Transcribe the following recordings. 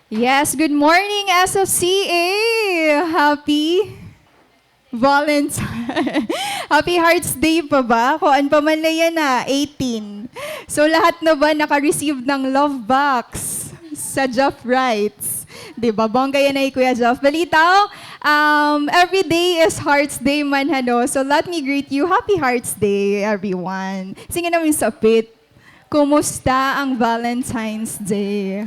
Yes, good morning, SFCA! Happy Valentine. Happy Hearts Day pa ba? Kung ano pa man na yan 18. So lahat na ba naka-receive ng love box sa Jeff Wrights? Diba? Bongga yan ay Kuya Jeff. Balitaw, every day is Hearts Day man, ano? So let me greet you. Happy Hearts Day, everyone. Singin namin sa pit. Kumusta ang Valentine's Day?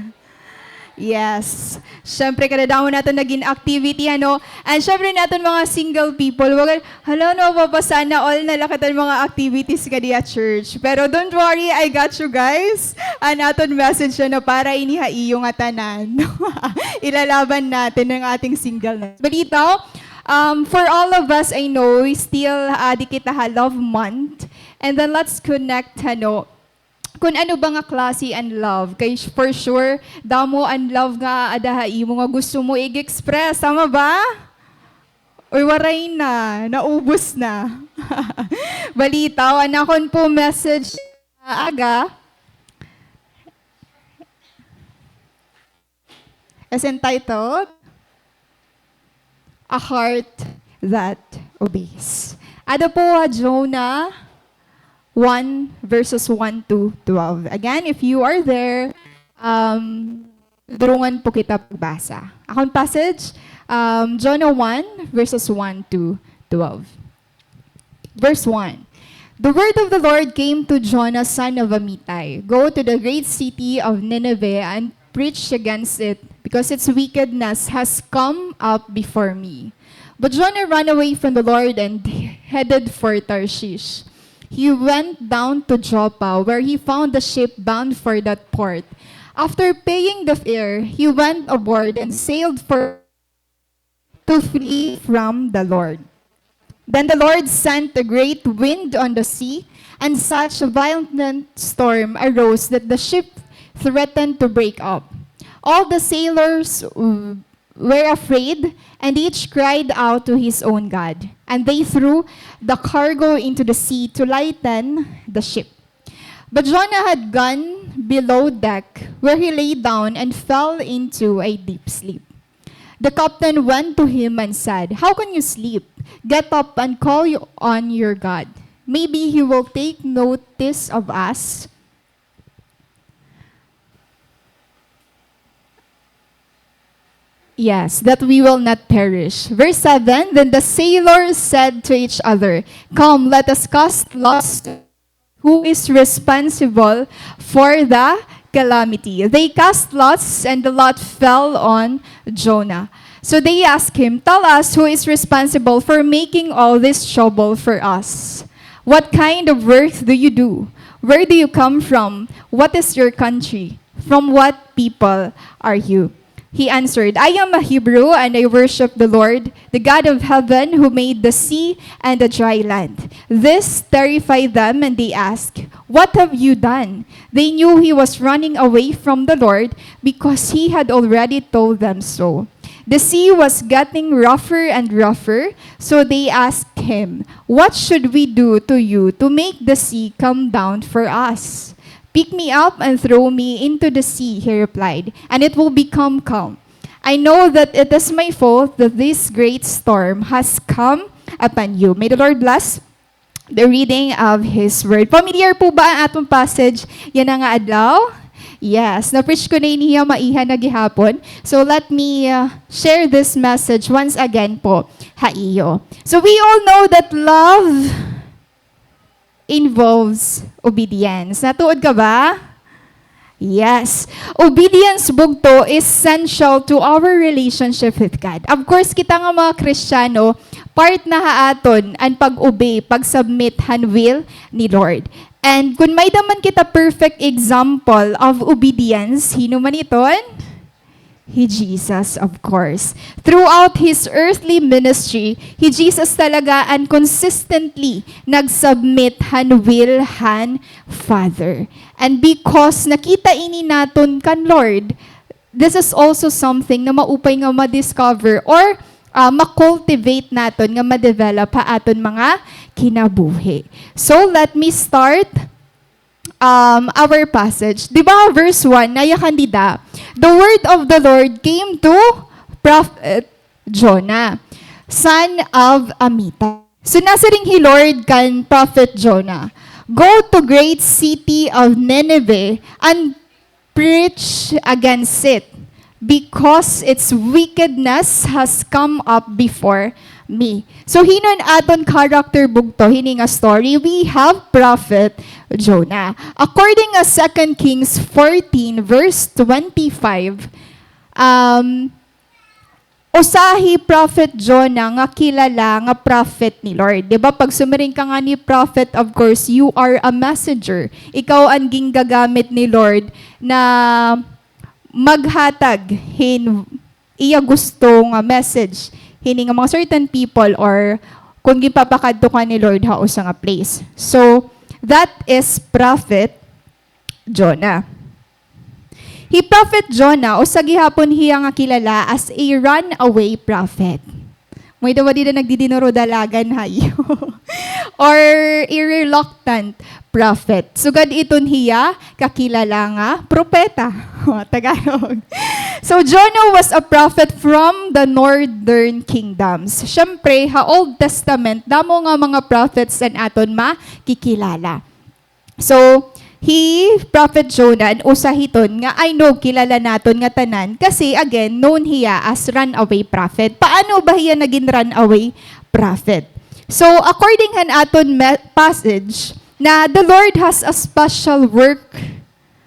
Yes. Siyempre, kadadamo natin naging activity, ano? And siyempre natin mga single people, wag, hello, no, papasa na all na lakatan mga activities ka at church. Pero don't worry, I got you guys. Naton message na para inihai yung atanan. Ilalaban natin ng ating singleness. Balitaw, for all of us, I know, we still di kita love month. And then let's connect, ano, kung ano ba nga klase and love. Kay for sure, damo and love nga adahai mo nga gusto mo i-express. Tama ba? Uy, waray na. Naubos na. Balitaw, anakon po message aga. As entitled, A Heart That Obeys. Ada po Jonah 1 verses 1 to 12. Again, if you are there, durungan po kita pagbasa. Akong passage, Jonah 1 verses 1 to 12. Verse 1. The word of the Lord came to Jonah, son of Amittai. Go to the great city of Nineveh and preach against it, because its wickedness has come up before me. But Jonah ran away from the Lord and headed for Tarshish. He went down to Joppa, where he found a ship bound for that port. After paying the fare, he went aboard and sailed to flee from the Lord. Then the Lord sent a great wind on the sea, and such a violent storm arose that the ship threatened to break up. All the sailors were afraid, and each cried out to his own God. And they threw the cargo into the sea to lighten the ship. But Jonah had gone below deck, where he lay down and fell into a deep sleep. The captain went to him and said, "How can you sleep? Get up and call on your God. Maybe he will take notice of us." Yes, that we will not perish. Verse 7, then the sailors said to each other, "Come, let us cast lots. Who is responsible for the calamity?" They cast lots, and the lot fell on Jonah. So they asked him, "Tell us who is responsible for making all this trouble for us. What kind of work do you do? Where do you come from? What is your country? From what people are you?" He answered, "I am a Hebrew, and I worship the Lord, the God of heaven, who made the sea and the dry land." This terrified them, and they asked, "What have you done?" They knew he was running away from the Lord, because he had already told them so. The sea was getting rougher and rougher, so they asked him, "What should we do to you to make the sea come down for us?" "Pick me up and throw me into the sea," he replied, "and it will become calm. I know that it is my fault that this great storm has come upon you." May the Lord bless the reading of His Word. Familiar po ba ang atong passage? Yan ang adlaw? Yes, na-preach ko na iniya maiha na gihapon. So let me share this message once again po, haiyo. So we all know that love involves obedience. Natuod ka ba? Yes. Obedience bugto is essential to our relationship with God. Of course, kita nga mga Kristiyano, part na haaton ang pag-obey, pag-submit han will ni Lord. And kung may daman kita perfect example of obedience, sino man iton? He Jesus, of course. Throughout His earthly ministry, He Jesus talaga and consistently nag-submit han will han Father. And because nakita ini naton kan Lord, this is also something na maupay nga ma-discover or ma-cultivate naton nga ma-develop ha aton mga kinabuhi. So let me start our passage. Di ba, verse 1, naya kandida, the word of the Lord came to Prophet Jonah, son of Amittai. So nasaring hi Lord kan Prophet Jonah, go to great city of Nineveh and preach against it, because its wickedness has come up before me. So hinon aton character bugto, hining a story, we have Prophet Jonah. According to 2 Kings 14 verse 25, usahi Prophet Jonah nga kilala nga prophet ni Lord. 'Di ba? Pag sumaring ka nga ni prophet, of course, you are a messenger. Ikaw ang gagagamit ni Lord na maghatag iya gusto nga message hini nga mga certain people, or kung gipapakadto ka ni Lord hao sa nga place. So, that is Prophet Jonah. Prophet Jonah, o sa gihapon hiya nga kilala as a runaway prophet. May daw di na nagdidinuro dalagan hayo. Or a reluctant prophet. Sugad iton hiya kakilala nga propeta. Tagalog. So Jonah was a prophet from the northern kingdoms. Syempre, ha Old Testament, damo nga mga prophets and aton makikilala. So, Prophet Jonah, usahiton nga I know kilala naton nga tanan kasi again, known hiya as runaway prophet. Paano ba hiya naging runaway prophet? So, according han aton passage, na the Lord has a special work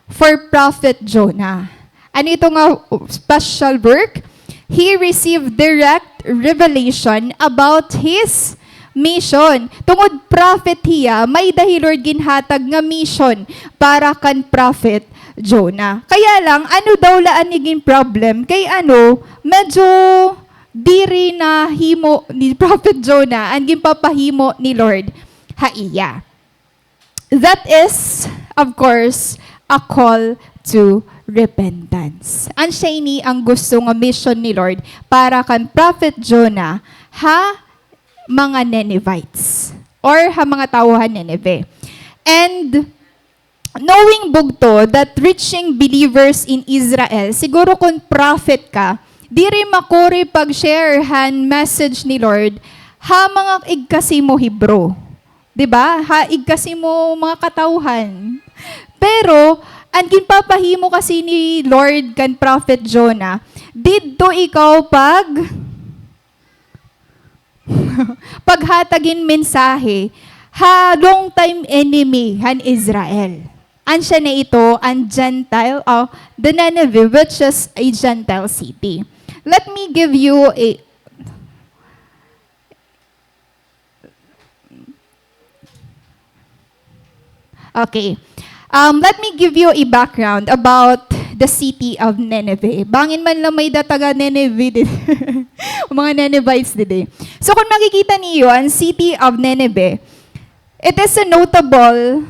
for Prophet Jonah. Ano ito nga special work? He received direct revelation about his mission. Tungod prophet hiya, may dahil Lord ginhatag nga mission para kan Prophet Jonah. Kaya lang, ano daw laan niging problem? Kay medyo diri na himo ni Prophet Jonah ang ginpapahimo ni Lord haiya. That is, of course, a call to repentance. Ang siya ini ang gusto nga mission ni Lord para kan Prophet Jonah mga Ninevites or mga tawhan Nineveh. And knowing bugto that reaching believers in Israel, siguro kung prophet ka, diri makuri pag-sharehan message ni Lord mga igkasi mo Hebrew. 'Di ba? Igkasi mo mga katawhan. Pero ang ginpapahimo kasi ni Lord kan Prophet Jonah, didto ikaw paghatagin mensahe long time enemy han Israel. Ansya na ito ang Gentile the Nineveh, which is a Gentile city. Let me give you let me give you a background about the city of Nineveh. Bangin man lang may dataga Nineveh mga Ninevites dide. So kung makikita niyo ang city of Nineveh, it is a notable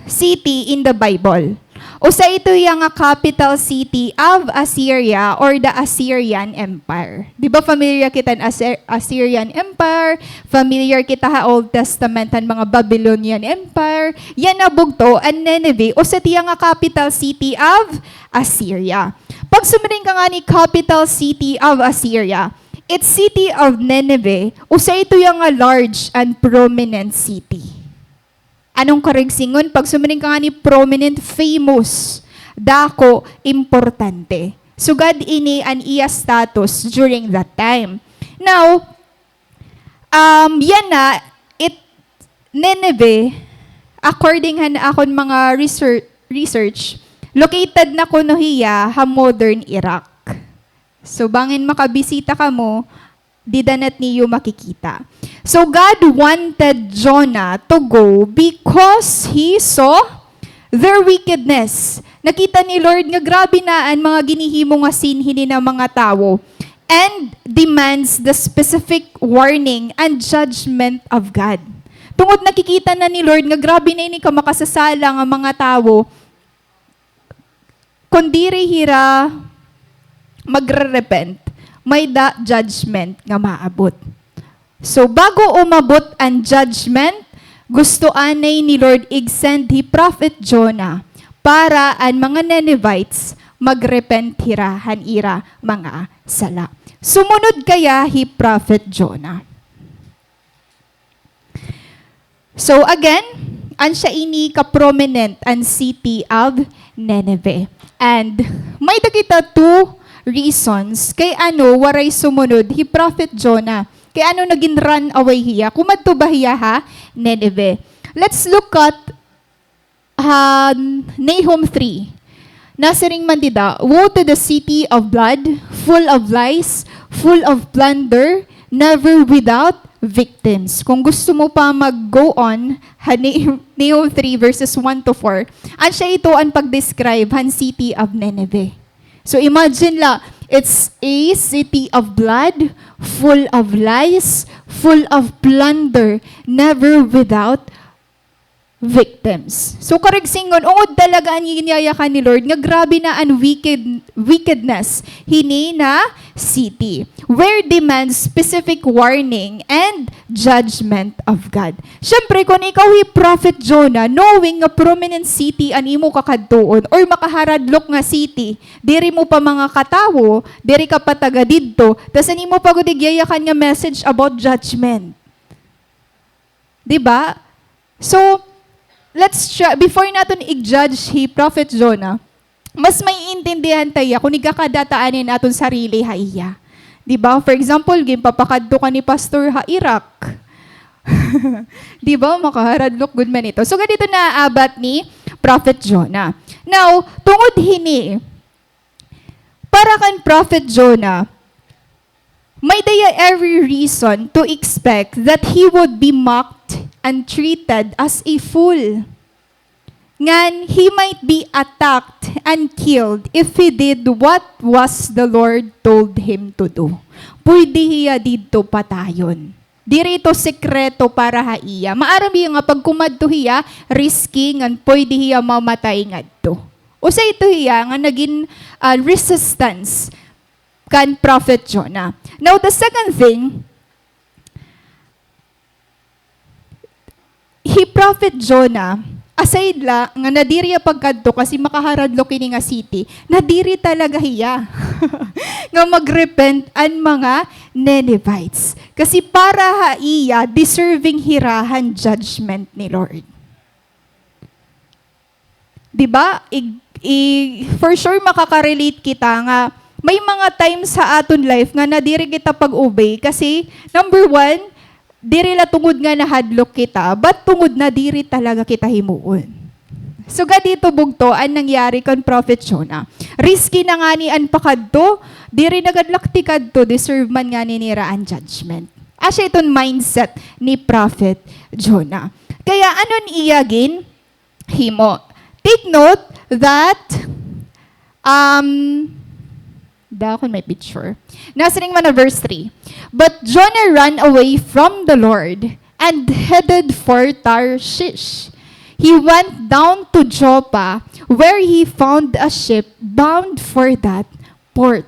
city in the Bible. Usa ito yung capital city of Assyria or the Assyrian Empire. Di ba familiar kita ang Assyrian Empire? Familiar kita ha Old Testament ang mga Babylonian Empire? Yan na bugto ang Nineveh. Usa ito yung capital city of Assyria. Pag sumaring ka nga ni capital city of Assyria, its city of Nineveh, usa ito yung large and prominent city. Anong karigsingon? Pag sumaring ka nga ni prominent, famous, dako, importante. Sugad ini an iya status during that time. Now, yan na, Nineveh, according han akon mga research, located na kuno hiya modern Iraq. So, bangin makabisita ka mo, di danat niyo makikita. So God wanted Jonah to go because he saw their wickedness. Nakita ni Lord nga grabe na ang mga ginihimo nga sinhini ng mga tao and demands the specific warning and judgment of God. Tungod nakikita na ni Lord nga grabe na ini ka makasasala nga mga tao, kundi hira magre-repent, may judgment nga maabot. So, bago umabot ang judgment, gusto anay ni Lord ig-send hi Prophet Jonah para ang mga Ninevites magrepent hirahan ira mga sala. Sumunod kaya hi Prophet Jonah. So again, an siya ini ka-prominent ang city of Nineveh. And may dakita two reasons kay ano waray sumunod hi Prophet Jonah. Kay ano naging run away hiya? Kumadto ba hiya ha? Nineveh. Let's look at Nahum 3. Nasiring mandida, woe to the city of blood, full of lies, full of plunder, never without victims. Kung gusto mo pa mag-go on, Nahum 3 verses 1 to 4, an siya ito ang pag-describe han city of Nineveh. So imagine la, it's a city of blood, full of lies, full of plunder, never without victims. So karigsingon, ungod talaga ang ginyayakan ni Lord, nga grabe na ang wickedness hini na city, where demands specific warning and judgment of God. Siyempre, kung ikaw hi Prophet Jonah, knowing nga prominent city an imo kakadtuon, or makaharadlok nga city, diri mo pa mga katawo, diri ka pa taga didto, tas an imo pa gudigyayakan nga message about judgment. Diba? So, let's try, before natin i-judge hi Prophet Jonah, mas may intindihan tayo kung nagkakadaanin natin sarili ha iya. Diba? For example, gimpapakadto ka ni Pastor ha Iraq. Diba? Makaharadlok good man ito. So, ganito na abat ni Prophet Jonah. Now, tungod hini, para kan Prophet Jonah, may daya every reason to expect that he would be mocked and treated as a fool. Ngan, he might be attacked and killed if he did what was the Lord told him to do. Pwede hiya dito patayon. Dirito sekreto para ha iya. Maaram nga pagkumadto hiya, risky ngan pwede hiya mamatay ngadto. O sa ito hiya nga naging resistance kan Prophet Jonah. Now, the second thing, hi Prophet Jonah, aside la, nga nadiri pagkadto kasi makaharadlo kini nga city, nadiri talaga hiya. Nga magrepent ang mga Ninevites. Kasi para ha iya, deserving hirahan judgment ni Lord. Diba? For sure makakarelate kita nga, may mga times sa aton life nga nadiri kita pag-obey kasi, number one, diri la tungod nga nahadlok kita, but tungod na diri talaga kita himuon. So gadito bugto ang nangyari kon Prophet Jonah. Risky na nga ni an pakadto, diri nagadlakti kadto, deserve man nga ni nira ang judgment. Asya iton mindset ni Prophet Jonah. Kaya anon iyagin himo. Take note that Dakon may picture. Nasiring man na verse 3. But Jonah ran away from the Lord and headed for Tarshish. He went down to Joppa, where he found a ship bound for that port.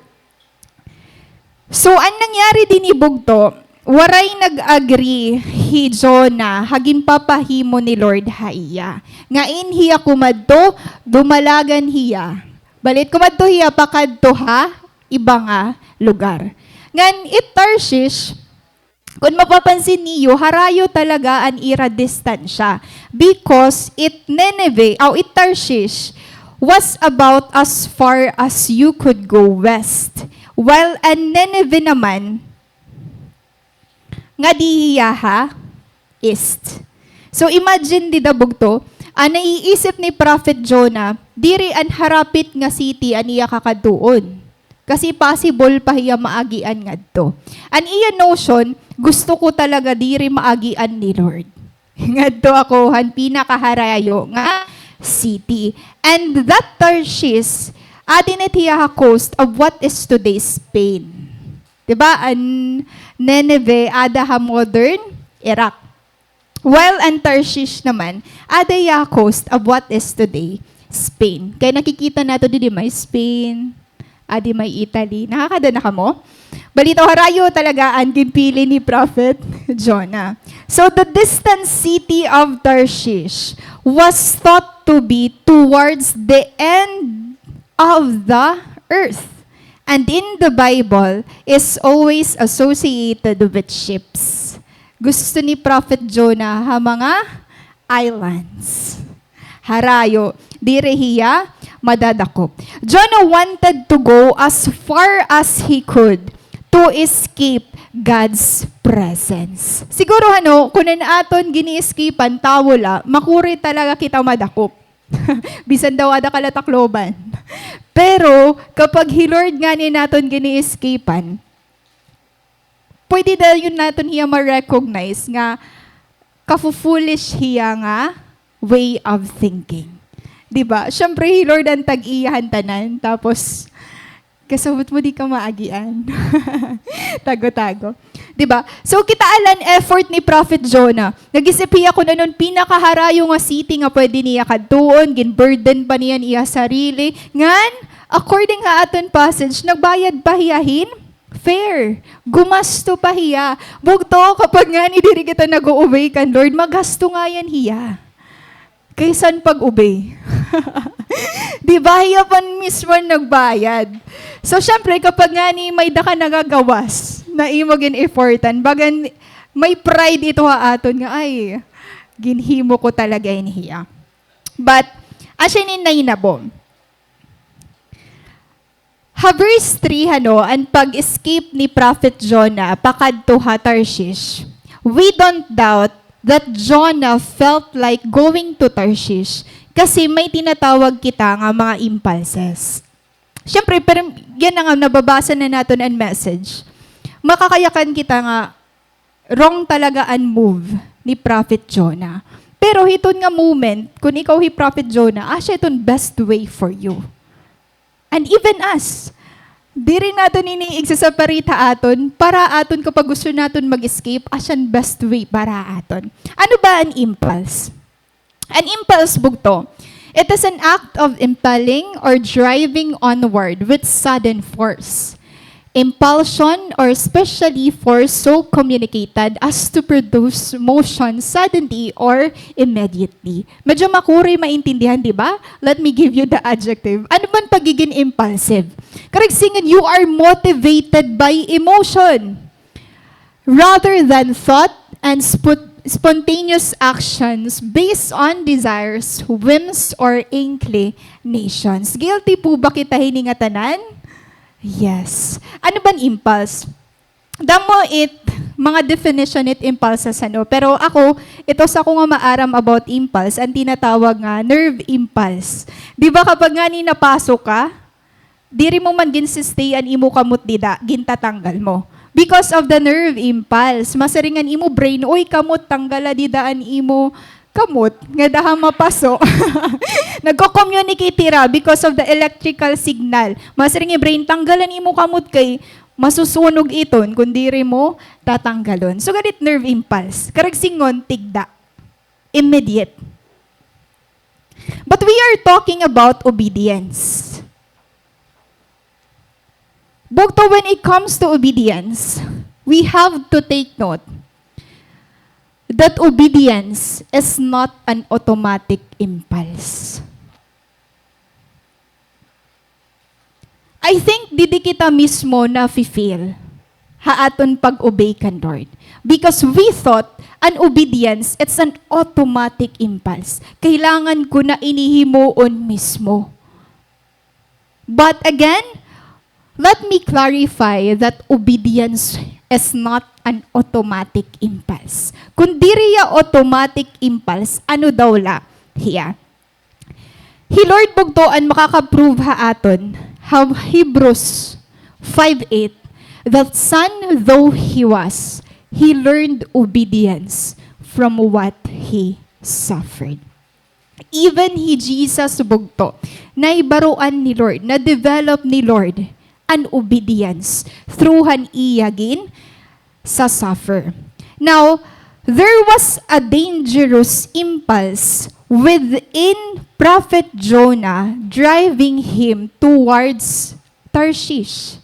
So, ang nangyari din ibugto, waray nag-agree hi Jonah, hagin papahimo ni Lord haiya. Ngain hiya kumadto, dumalagan hiya. Balit kumadto hiya pakadto ha, iba nga lugar. Ngan it Tarshish, kung mapapansin niyo, harayo talaga ang ira distansya. Because it Tarshish was about as far as you could go west. While an Nineveh naman, nga dihiyaha, east. So imagine di dabugto, ang naiisip ni Prophet Jonah, diri an harapit nga city an iya kakaduon. Kasi possible pa hiya maagian ngadto. An iya notion, gusto ko talaga diri maagian ni Lord. Ngadto ako han pinakaharayo nga city. And that Tarshish, adin hiya coast of what is today Spain. Diba? An Nineveh, ada ha modern Iraq. While an Tarshish naman, ada hiya coast of what is today Spain. Kaya nakikita nato di may Spain, adi may Italy. Nakakadana ka mo? Balito harayo talagaan ginpili ni Prophet Jonah. So the distant city of Tarshish was thought to be towards the end of the earth. And in the Bible is always associated with ships. Gusto ni Prophet Jonah ha mga islands. Harayo, direhiya, madadakop. Jonah wanted to go as far as he could to escape God's presence. Siguro kung aton gini-escapean tawala, makuri talaga kita madakop. Bisan daw ada kalatakloban. Pero kapag Lord nga ni naton gini-escapean, pwede na yun naton hiya ma-recognize nga kafu-foolish hiya nga way of thinking. Diba? Siyempre, Lord ang tag-iyahan tanan. Tapos, kasabot mo di ka maagian. Tago-tago. Diba? So, kita alan effort ni Prophet Jonah. Nag-isipiya ko na nun, pinakaharayo nga city nga pwede niya kadtuon, ginburden pa niyan iya sarili. Ngan, according nga aton passage, nagbayad pa hiyahin? Fair. Gumasto pa hiya. Bugto, kapag nga ni diri kita nag-obey kan Lord, magasto nga yan hiya. Kaysan pag-obey. Di ba, hiya pa mismo nagbayad. So, syempre, kapag nga ni may daka nagagawas, na imogin effortan, bagan may pride ito ha aton nga, ay, ginhimo ko talaga yun hiya. But, asyanin na inabom. Ha verse 3, ang pag-escape ni Prophet Jonah, pakadto ha Tarshish, we don't doubt that Jonah felt like going to Tarshish kasi may tinatawag kita nga mga impulses. Siyempre, pero yan nga nababasa na natin ang message. Makakayakan kita nga wrong talaga ang move ni Prophet Jonah. Pero hiton nga moment, kung ikaw hi Prophet Jonah, siya iton best way for you. And even us, di rin natin iniig sa parita aton, para aton kapag gusto natin mag-escape, asyan best way para aton. Ano ba ang impulse? An impulse bugto. It is an act of impelling or driving onward with sudden force. Impulsion or especially force so communicated as to produce motion suddenly or immediately. Medyo makuri maintindihan, di ba? Let me give you the adjective. Ano man pagiging impulsive? Karagsingan, you are motivated by emotion rather than thought and spontaneous actions based on desires, whims, or inclinations. Guilty po ba kita hiningatanan? Yes. Ano ba impulse? Damo mga definition impulses pero ako, ito sa ko nga maaram about impulse, ang tinatawag nga nerve impulse. Di ba kapag nga ni napasok ka, diri mo man ginsistay an imo kamot dida, gintatanggal mo. Because of the nerve impulse, masaringan imo brain, oy kamot, tanggala didaan imo kamot, nga daha mapaso. Nagko-communicate tira because of the electrical signal. Masaring brain, tanggalan imo kamot kay masusunog iton, kung diri mo tatanggalon. So, ganit nerve impulse. Karagsingon, tigda. Immediate. But we are talking about obedience. Bugto, when it comes to obedience, we have to take note that obedience is not an automatic impulse. I think didi kita mismo na feel haaton pag-obey kan Lord. Because we thought an obedience, it's an automatic impulse. Kailangan ko na inihimuon mismo. But again, let me clarify that obedience is not an automatic impulse. Kung diriya automatic impulse, ano daw la? Hiya. Hi Lord bugtoan makaka-prove ha aton, how Hebrews 5:8, that son though he was, he learned obedience from what he suffered. Even Jesus bugto, naibaruan ni Lord, na-develop ni Lord, an obedience through han iyagin sa suffer. Now, there was a dangerous impulse within Prophet Jonah driving him towards Tarshish.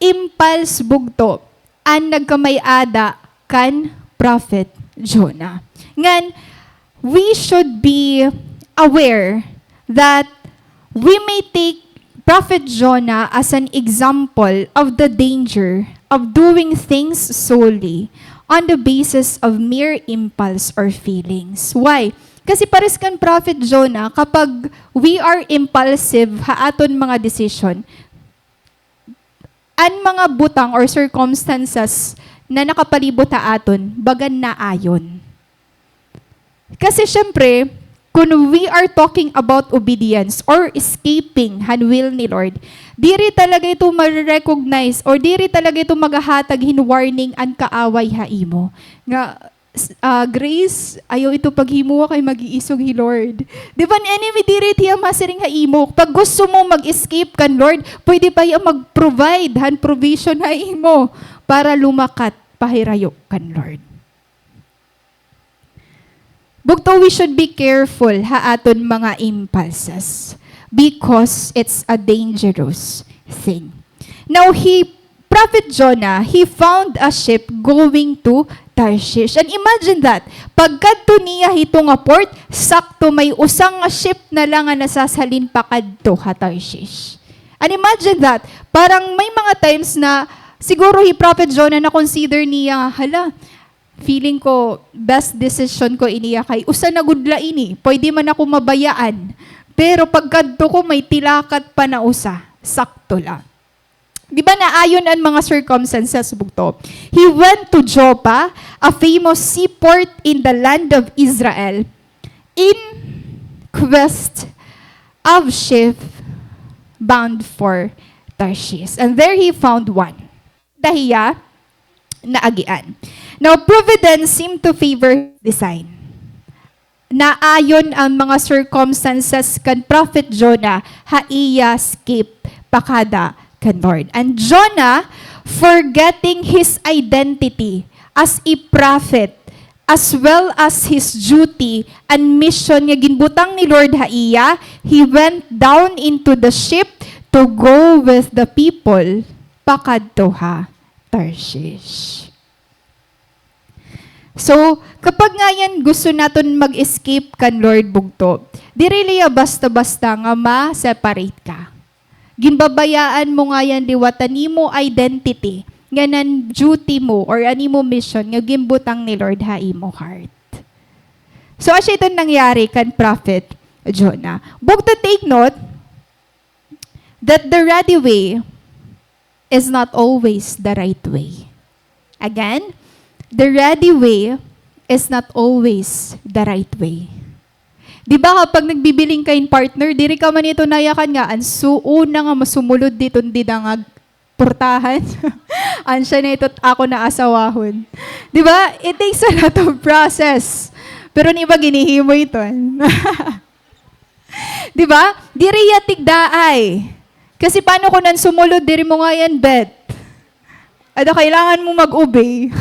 Impulse bugto ang nagkamay-ada kan Prophet Jonah. Ngan, we should be aware that we may take Prophet Jonah as an example of the danger of doing things solely on the basis of mere impulse or feelings. Why? Kasi pares kan Prophet Jonah, kapag we are impulsive haaton mga decision, an mga butang or circumstances na nakapalibot aton, bagan na ayon. Kasi syempre, kung we are talking about obedience or escaping han will ni Lord, diri talaga ito ma-recognize or diri talaga ito maghahatag hin warning an kaaway haimo. Nga, Grace, ayaw ito paghimo kay mag-iisog hi Lord. Di ba enemy diri tiya masiring haimo? Pag gusto mo mag-escape kan Lord, pwede pa yung mag-provide han provision haimo para lumakat pahirayo kan Lord. Bugto, we should be careful haaton mga impulses because it's a dangerous thing. Now, Prophet Jonah, he found a ship going to Tarshish. And imagine that, pagkadto niya hito nga port, sakto may usang nga ship na lang nga nasasalin pa kadto ha Tarshish. And imagine that, parang may mga times na siguro Prophet Jonah na consider niya, hala, feeling ko, best decision ko iniya kay usa na gudla ini. Pwede man ako mabayaan. Pero pagkadto ko may tilakat pa na usa. Sakto lang. Di ba naayon ang mga circumstances bugto? He went to Joppa, a famous seaport in the land of Israel, in quest of ship bound for Tarshish. And there he found one. Dahiya na agian. Now, providence seemed to favor design. Naayon ang mga circumstances kan Prophet Jonah, haiya escape pakada kan Lord. And Jonah, forgetting his identity as a prophet, as well as his duty and mission nga ginbutang ni Lord haiya, he went down into the ship to go with the people pakadto ha Tarshish. So, kapag nga yan gusto natin mag-escape kan Lord bugto, di really basta-basta nga ma-separate ka. Ginbabayaan mo nga yan liwatan mo identity, nga nan duty mo or animo mission nga gimbutang ni Lord haimo heart. So, asya ito nangyari kan Prophet Jonah. Bugto, take note that the ready way is not always the right way. Again, the ready way is not always the right way. Di ba kapag nagbibiling kain partner, diri ka man ito nayakan nga, ang suuna nga masumulod dito, hindi na nga portahan. Ansya na ito ako na asawahon. Di ba? It takes a lot of process. Pero ni ba ginihimo ito? Di ba? Diri yatig daay. Kasi paano kung nan sumulod, diri mo nga yan bet. Ada kailangan mo mag-obey.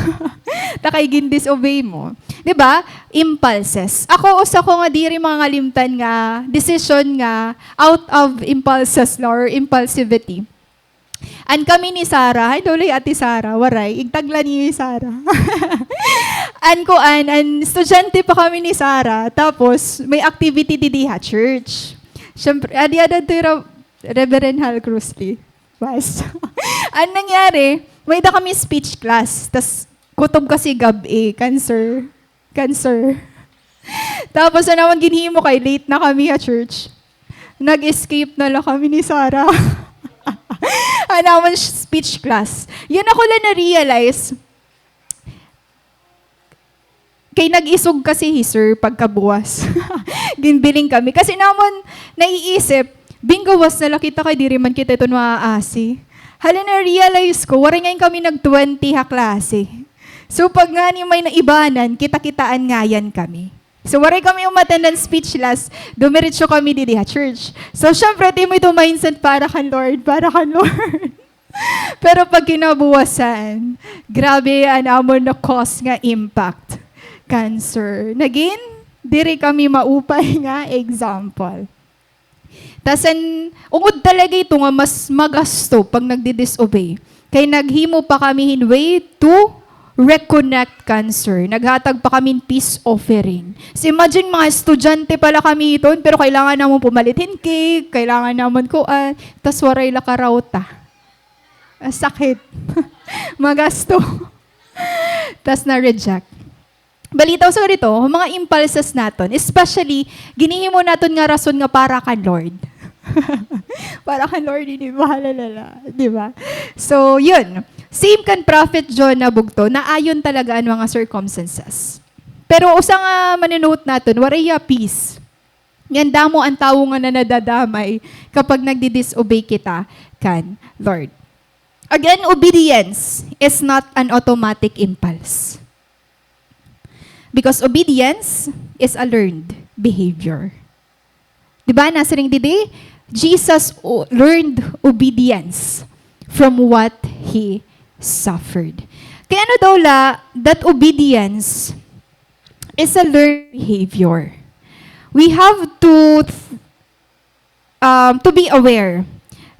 Takay gin-disobey mo. 'Di ba? Impulses. Ako usa ko nga diri mga ngalimtan nga decision nga out of impulses or impulsivity. An kami ni Sarah, ay doloy ati Sarah, waray, igtagla ni Sarah. an estudyante pa kami ni Sarah, tapos may activity diha church. Syempre, adi-ada Reverend Hal Cruzli. Bas. Ang nangyari, may da kami speech class, tas kutob kasi gabi, cancer. Tapos na naman ginhimo kay late na kami at church. Nag-escape na lang kami ni Sarah. Naman speech class. Yun ako lang na-realize, kay nag-isog kasi sir pagkabuwas. Ginbiling kami. Kasi naman naiisip, bingawas na lakita kay diri man kita ito maaasi. Hala na-realize ko, wari ngayon kami nag-20 ha klase. So pag nga ni may naibanan, kita-kitaan nga yan kami. So wari kami umattend ng speech class, dumiretso kami didi ha church. So syempre, di mo ito mindset para kan Lord. Pero pag kinabuwasan, grabe ang amon na cause nga impact. Cancer. Naging, diri kami maupay nga example. Ungod talaga ito nga mas magasto pag nagdi-disobey. Kay naghimo pa kami way to reconnect cancer. Naghatag pa kami peace offering. So imagine mga estudyante pala kami ito, pero kailangan naman pumalitin cake, kailangan naman kuan, tas waray la karawta. Sakit. Magasto. Tas na-reject. Balitaw sa ganito, mga impulses naton, especially, ginihimo naton nga rason nga para kan Lord. Para kan Lord, hindi mahalala. Di ba? So, yun. Same kan Prophet John na bugto, na ayon talaga ang mga circumstances. Pero usa nga maninote naton, waraya peace. Yan damo ang tao nga na nadadamay kapag nagdi-disobey kita kan Lord. Again, obedience is not an automatic impulse. Because obedience is a learned behavior. Diba, nasa ring didi? Jesus learned obedience from what He suffered. Kaya ano daw la, that obedience is a learned behavior. We have to be aware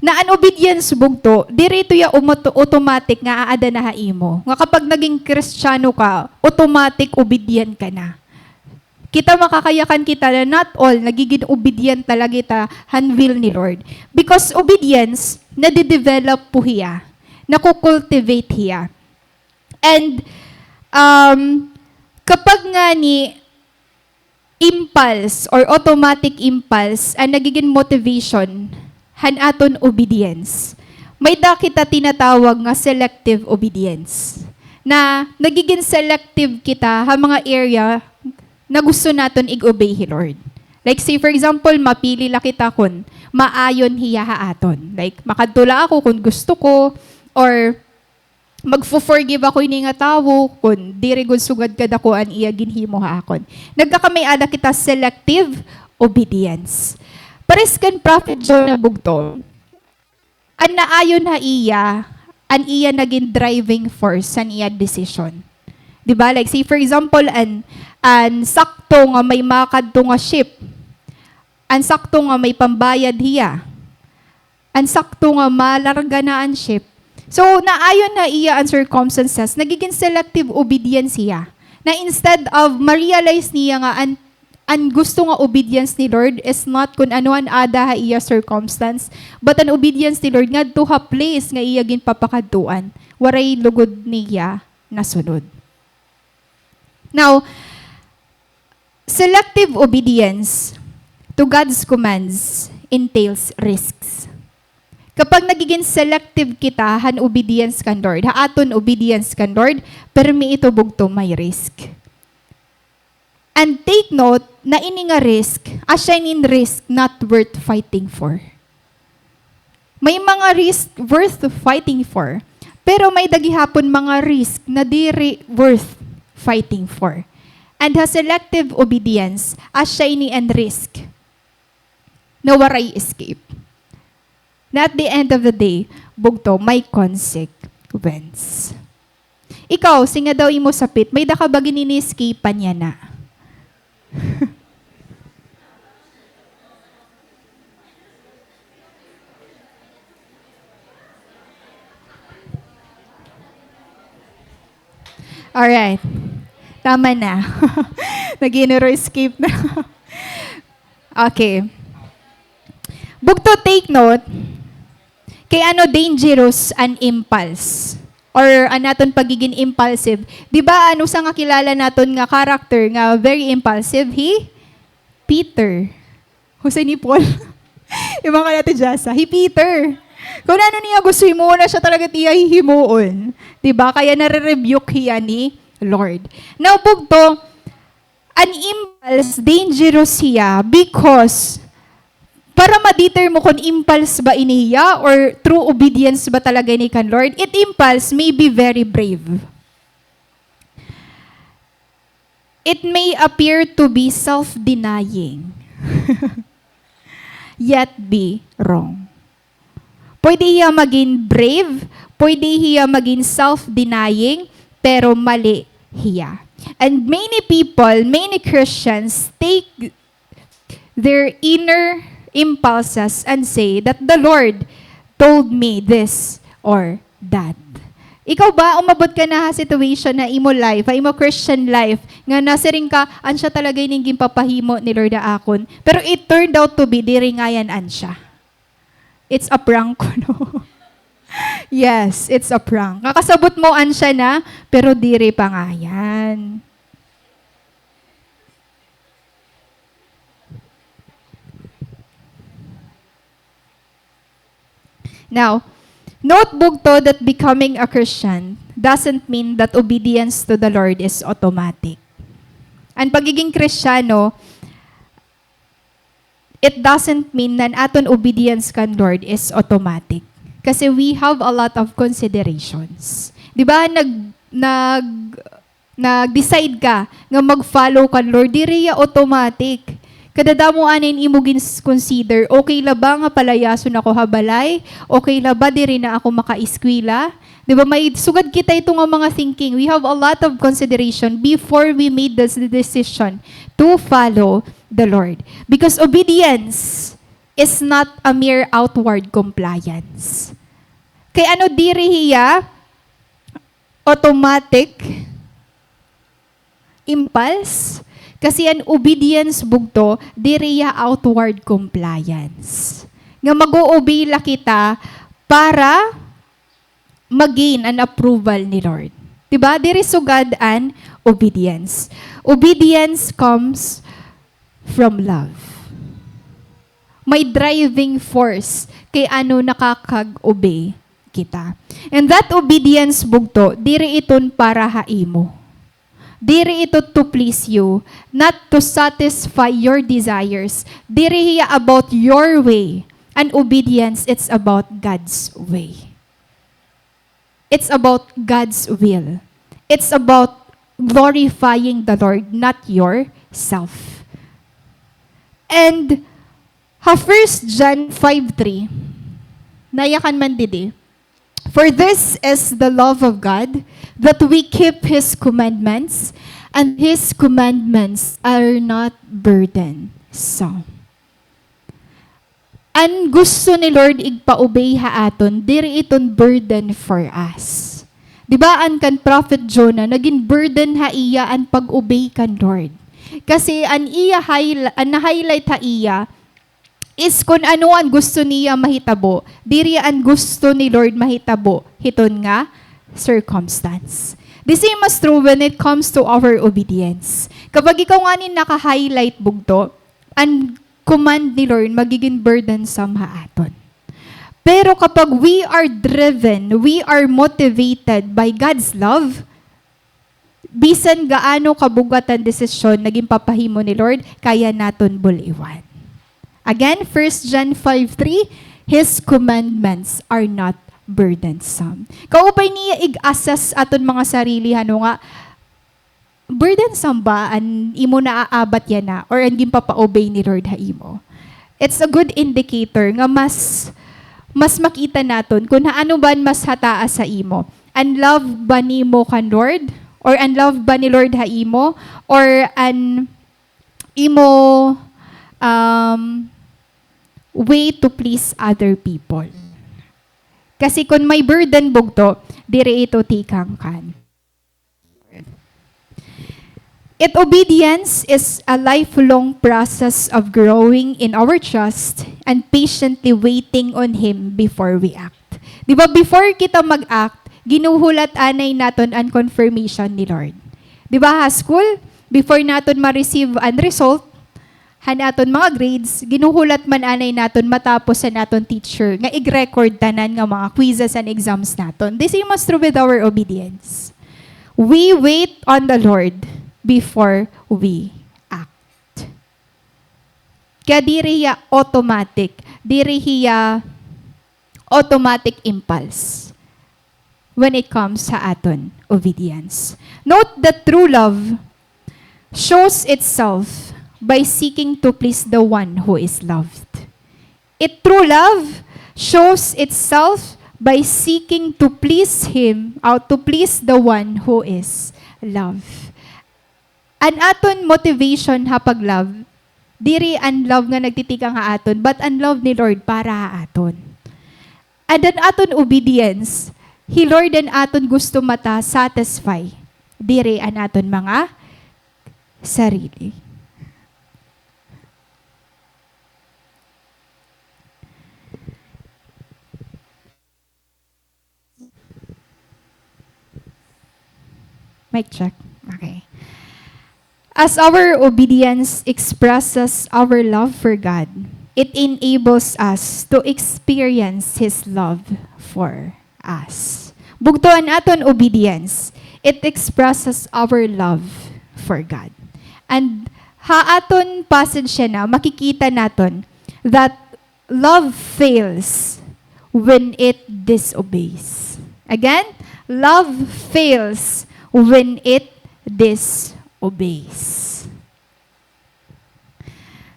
na an obedience bugto, dirito ya automatic nga aada na haimo. Nga kapag naging Kristiyano ka, automatic obedient ka na. Kita makakayakan kita na not all nagiging obedient talaga ita hanwil ni Lord. Because obedience, nade-develop po hiya. Nakukultivate hiya. And kapag nga ni impulse or automatic impulse ang nagiging motivation hanaton obedience. May da kita tinatawag nga selective obedience. Na nagiging selective kita ha mga area na gusto naton i-obey hi Lord. Like say for example, mapili la kita kun maayon hiya haaton. Like makadtula ako kung gusto ko or magfo-forgive ako ini nga tawo kun diri gud sugad kada ko an iya ginhimo haakon. Nagkakamay ada kita selective obedience. Pares kan Prophet John na bugto, an naayon ha iya, an iya naging driving force an iya decision. Diba? Like say for example, an sakto nga may makadto nga ship, an sakto nga may pambayad hiya, an sakto nga malarga na an ship. So, naayon na iya ang circumstances, nagiging selective obedience siya. Na instead of ma-realize niya nga ang gusto nga obedience ni Lord is not kung ano an ada ha iya circumstance, but an obedience ni Lord nga to ha place nga iya ginpapakaduan. Waray lugod niya nasunod. Now, selective obedience to God's commands entails risks. Kapag nagiging selective kita, han obedience kan Lord, haaton obedience kan Lord, pero may ito bugto may risk. And take note, na ini nga risk, assign in risk not worth fighting for. May mga risk worth fighting for, pero may dagihapon mga risk na diri worth fighting for. And ha selective obedience, assign and risk, na waray escape. Na at the end of the day, bugto, may consequence. Ikaw, singa daw imo sapit, may da ka ba ginini-escape-an niya na? Alright. Tama na. Nag-escape na. Okay. Bugto, take note, kay ano dangerous an impulse or anaton pagiging impulsive. Di ba ano sa nga kilala naton nga character nga very impulsive? Peter. Jose ni Paul. Yung mga natin Jasa. Peter. Kung ano niya gusto mo na siya talaga tiya hihimuon. Di ba? Kaya nare-rebuke hiya ni Lord. Now, bugto, an impulse dangerous hiya because para ma-deter mo kung impulse ba iniya or true obedience ba talaga ni kan Lord, it impulse may be very brave. It may appear to be self-denying, yet be wrong. Pwede hiya maging brave, pwede hiya maging self-denying, pero mali hiya. And many people, many Christians take their inner impulses and say that the Lord told me this or that. Ikaw ba, umabot ka na situation na imo life, imo Christian life, nga nasiring ka, ansya talaga yung papahimo ni Lord akon. Pero it turned out to be, diri ngayan ansya. It's a prank ko, no? Yes, it's a prank. Kakasabot mo ansya na, pero diri pa nga yan. Now, notebook to that becoming a Christian doesn't mean that obedience to the Lord is automatic. Ang pagiging Kristiyano, it doesn't mean na aton obedience kan Lord is automatic. Kasi we have a lot of considerations. Di ba, nag-decide ka nga mag-follow kan Lord, di riya automatic. Kadadamo anin imo consider, okay la ba nga palayason ako habalay? Okay la ba diri na ako makaiskwela? Di ba may sugad kita ito nga mga thinking. We have a lot of consideration before we made this decision to follow the Lord. Because obedience is not a mere outward compliance. Kay ano diri hiya? Automatic impulse. Kasi ang obedience bugto, diriya outward compliance. Nga mag-o-obey la kita para mag-gain an approval ni Lord. Diba? Diri sugad an obedience. Obedience comes from love. May driving force kay ano nakakag-obey kita. And that obedience bugto, diri iton para haimo. Diri ito to please you, not to satisfy your desires. Diri hiya about your way. And obedience, it's about God's way. It's about God's will. It's about glorifying the Lord, not yourself. And 1 John 5:3, nayakan man didi. For this is the love of God, that we keep His commandments, and His commandments are not burdensome. Ang gusto ni Lord igpa-obey haaton, diri iton burden for us. Diba ang kan Prophet Jonah, naging burden ha iya ang pag-obey kan Lord. Kasi ang na-highlight ha iya, is kung ano ang gusto niya mahitabo, diri ang gusto ni Lord mahitabo, hiton nga, circumstance. The same is true when it comes to our obedience. Kapag ikaw nga ni naka-highlight bugto, ang command ni Lord magiging burdensome haaton. Pero kapag we are driven, we are motivated by God's love, bisan gaano kabugatan desisyon naging papahimo ni Lord, kaya naton buliwan. Again, 1 John 5:3, His commandments are not burdensome. Kaupay niya ig-assess aton mga sarili, ano nga, burdensome ba an imo na aabat yan na or ang papa-obey ni Lord ha imo? It's a good indicator nga mas makita naton kung ano ba mas hataas sa imo. An love ba nimo kan Lord? Or an love ba ni Lord ha imo? Or an imo way to please other people. Kasi kung may burden bugto, dire ito tikang kan. Obedience is a lifelong process of growing in our trust and patiently waiting on Him before we act. Di ba before kita mag-act, ginuhulat anay naton ang confirmation ni Lord. Di ba school, before naton ma-receive ang result, hanaton mga grades, ginuhulat man anay naton matapos sa naton teacher, nga i-record tanan nga mga quizzes and exams naton. This is true with our obedience. We wait on the Lord before we act. Kaya diri hiya automatic, diri hiya automatic impulse when it comes sa aton obedience. Note that true love shows itself by seeking to please the one who is loved. True love shows itself by seeking to please Him, or to please the one who is loved. An aton motivation ha pag-love, diri ang love nga nagtitika nga aton, but ang love ni Lord para aton. And ang aton obedience, He Lord and aton gusto mata satisfy. Diri ang aton mga sarili. Mic check. Okay. As our obedience expresses our love for God, it enables us to experience His love for us. Bugtuan aton obedience, it expresses our love for God. And haaton passage siya na, makikita naton that love fails when it disobeys. Again, love fails when it disobeys.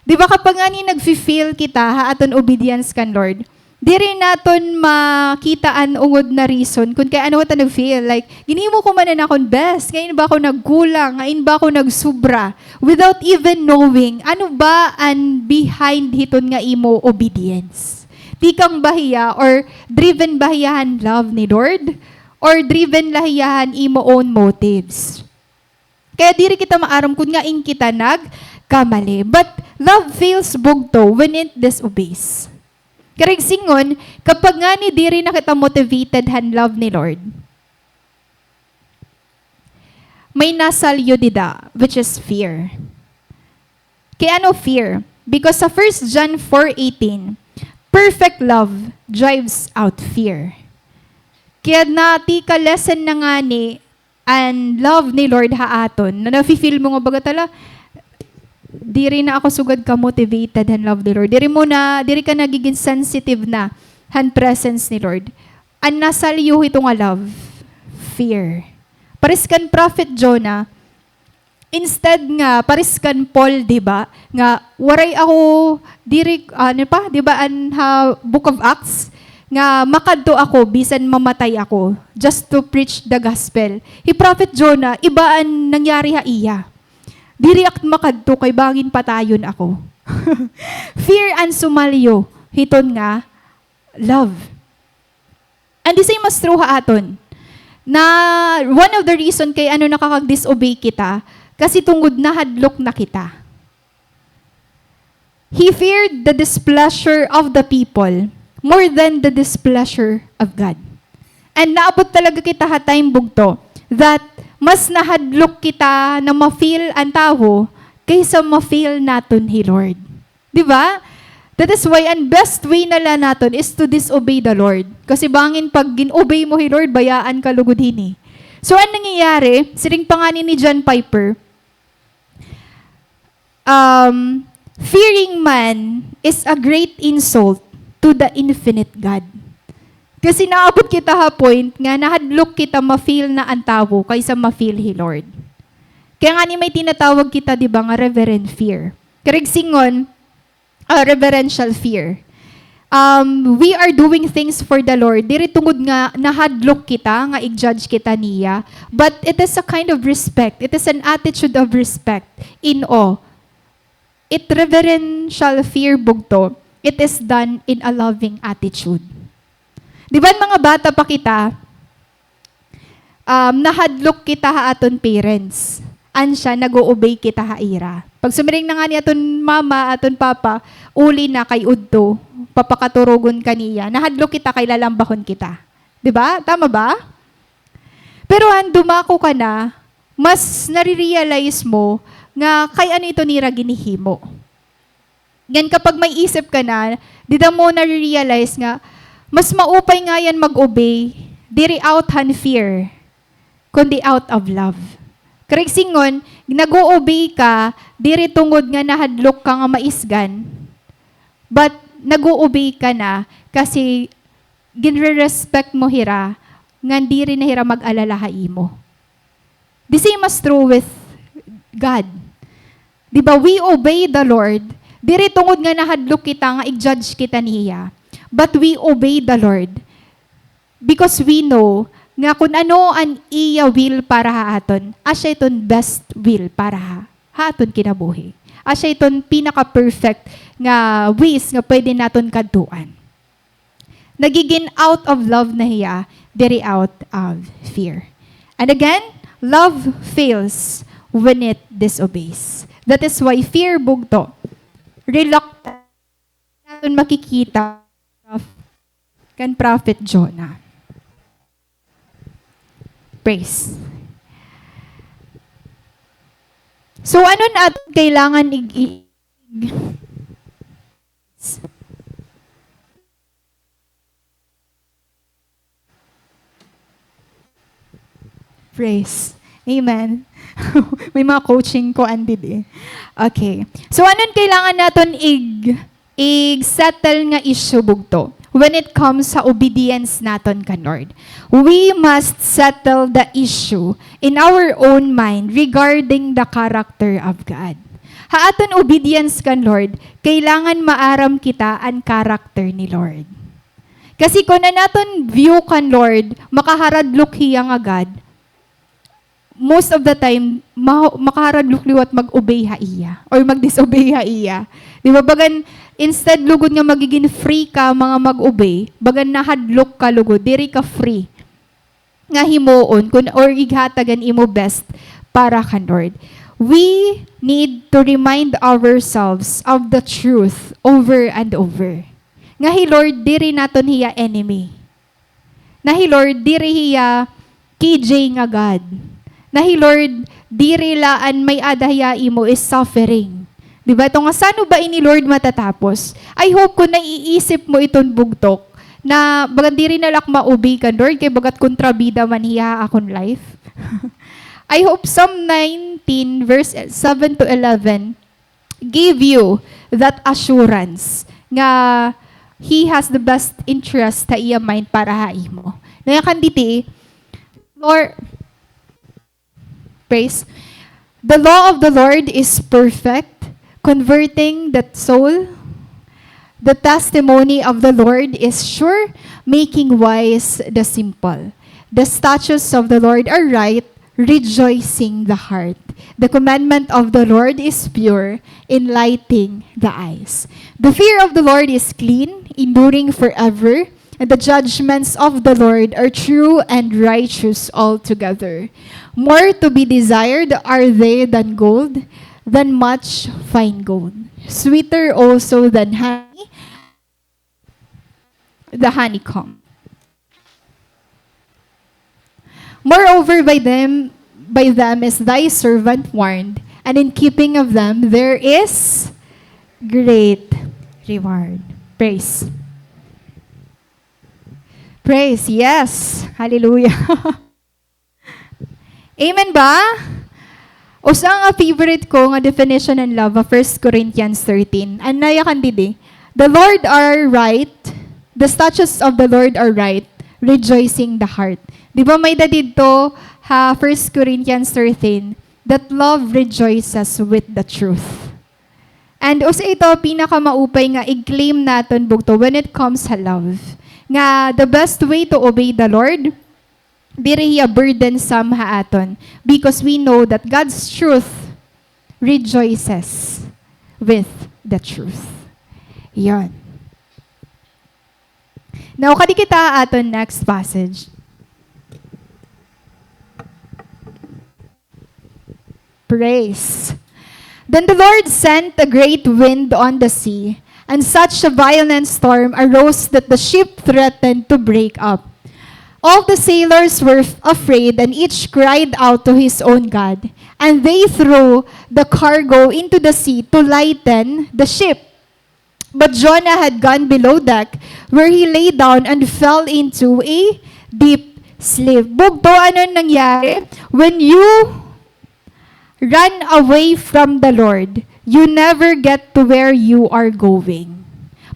Di ba kapag nga ni nag-feel kita, haaton obedience kan Lord, di rin naton makitaan ungod na reason kung kaya ano ta nag-feel. Like, ginimo ko man na akong best, ngayon ba ako nagkulang, ngayon ba ako nagsubra, without even knowing, ano ba ang behind hiton nga imo obedience. Di kang bahiya or driven bahiyahan love ni Lord, or driven lahiyahan imo own motives. Kaya diri kita maaram kung nga in kita nagkamali. But love fails bugto when it disobeys. Karig singon, kapag nga ni diri na kita motivated han love ni Lord, may nasalyo dida, which is fear. Kaya ano fear? Because sa 1 John 4:18, perfect love drives out fear. Kaya nati ka lesson na nga ni and love ni Lord haaton, na nafe-feel mo nga bagatala, diri na ako sugad ka motivated han love ni Lord. Diri ka nagiging sensitive na han presence ni Lord. Ang nasalyo ito nga love, fear. Paris kan Prophet Jonah, instead nga, paris kan Paul, di ba? Nga, waray ako, diri, di ba, an Book of Acts, nga makadto ako bisan mamatay ako just to preach the gospel. Hi Prophet Jonah, iba ang nangyari ha iya. Diri ak makadto kay bangin patayon ako. Fear and sumalyo hiton nga love. And the same as true ha aton. Na one of the reason kay ano nakakag-disobey kita kasi tungod na hadlok na kita. He feared the displeasure of the people more than the displeasure of God. And naabot talaga kita ha time bugto that mas nahadlok kita na ma-feel ang tao kaysa ma-feel naton hi Lord. Di ba? That is why ang best way na lang naton is to disobey the Lord. Kasi bangin pag gin-obey mo hi Lord, bayaan ka lugod hini. So ang nangyayari, siring panganin ni John Piper, fearing man is a great insult to the infinite God. Kasi naabot kita ha point nga nahadlok kita ma-feel na ang tao kaysa ma-feel hi Lord. Kaya nga ni may tinatawag kita, di ba, nga reverent fear. Karig singon, reverential fear. We are doing things for the Lord. Diri tungod nga nahadlok kita, nga i-judge kita niya. But it is a kind of respect. It is an attitude of respect in awe. It reverential fear bugto. It is done in a loving attitude. Di ba mga bata pa kita, nahadlok kita ha aton parents. Ansya, nag-o-obey kita ha ira. Pag sumiring na nga ni aton mama, aton papa, uli na kay udto, papakaturugon kaniya. Nahadlok kita kay lalambahon kita. Di ba? Tama ba? Pero han dumako ka na, mas nare-realize mo nga kay ano ito nira ginihimo. Gan kapag may isip ka na, di da mo na-realize nga, mas maupay nga yan mag-obey, diri out han fear, kundi out of love. Karek singon, nag-o-obey ka, diri tungod nga nahadlok ka nga maisgan, but nag-o-obey ka na kasi ginre-respect mo hira, nga diri na hira mag-alala imo. The same as true with God. Di ba, we obey the Lord, diri tungod nga nahadlok kita nga i-judge kita niya. But we obey the Lord because we know nga kung ano ang iya will para haaton, asya iton best will para haaton kinabuhi. Asya iton pinaka-perfect nga ways nga pwede naton kaduan. Nagiging out of love na hiya, diri out of fear. And again, love fails when it disobeys. That is why fear bugto. Reluctant natin makikita kan Prophet Jonah. Praise. So ano natin kailangan Praise. Amen. May mga coaching ko andid eh. Okay. So anong kailangan natin settle nga issue bugto when it comes sa obedience naton kan Lord? We must settle the issue in our own mind regarding the character of God. Haaton obedience kan Lord, kailangan maaram kita ang character ni Lord. Kasi kung na naton view kan Lord, makaharadlok hiya nga God, most of the time, makaharadlok liwat mag-obey ha iya or mag-disobey ha iya. Di ba bagan, instead lugod nga magiging free ka mga mag-obey, bagan nahadlok ka lugod, diri ka free. Nga himuon, or ighatagan imo best para kan Lord. We need to remind ourselves of the truth over and over. Nga hi Lord, diri naton hiya enemy. Na hi Lord, diri hiya KJ nga God. Nahi Lord, diri laan may adaya imo is suffering. Diba? Ito nga, sano ba ini Lord matatapos? I hope kung naiisip mo iton bugtok, na bagat diri nalak maubay ka Lord, kay bagat kontrabida man hiya akong life. I hope Psalm 19 verse 7 to 11 give you that assurance nga He has the best interest ta iya mind para haimo. Naya kanditi, Lord, praise. The law of the Lord is perfect, converting the soul. The testimony of the Lord is sure, making wise the simple. The statutes of the Lord are right, rejoicing the heart. The commandment of the Lord is pure, enlightening the eyes. The fear of the Lord is clean, enduring forever. And the judgments of the Lord are true and righteous altogether. More to be desired are they than gold, than much fine gold. Sweeter also than honey, the honeycomb. Moreover, by them is thy servant warned, and in keeping of them there is great reward. Praise. Praise, yes. Hallelujah. Amen ba? Usa nga favorite ko nga definition ng love, 1 Corinthians 13. Anaya kandidi. The Lord are right, the statutes of the Lord are right, rejoicing the heart. Di ba may dito, 1 Corinthians 13, that love rejoices with the truth. And usa ito, pinakamaupay nga i-claim natin bugto when it comes sa love. Nga the best way to obey the Lord, diri hiya burdensome haaton, because we know that God's truth rejoices with the truth. Yan. Now, kadi kita aton next passage. Praise. Then the Lord sent a great wind on the sea, and such a violent storm arose that the ship threatened to break up. All the sailors were afraid, and each cried out to his own God. And they threw the cargo into the sea to lighten the ship. But Jonah had gone below deck, where he lay down and fell into a deep sleep. Bugto, ano nangyari? When you run away from the Lord, you never get to where you are going.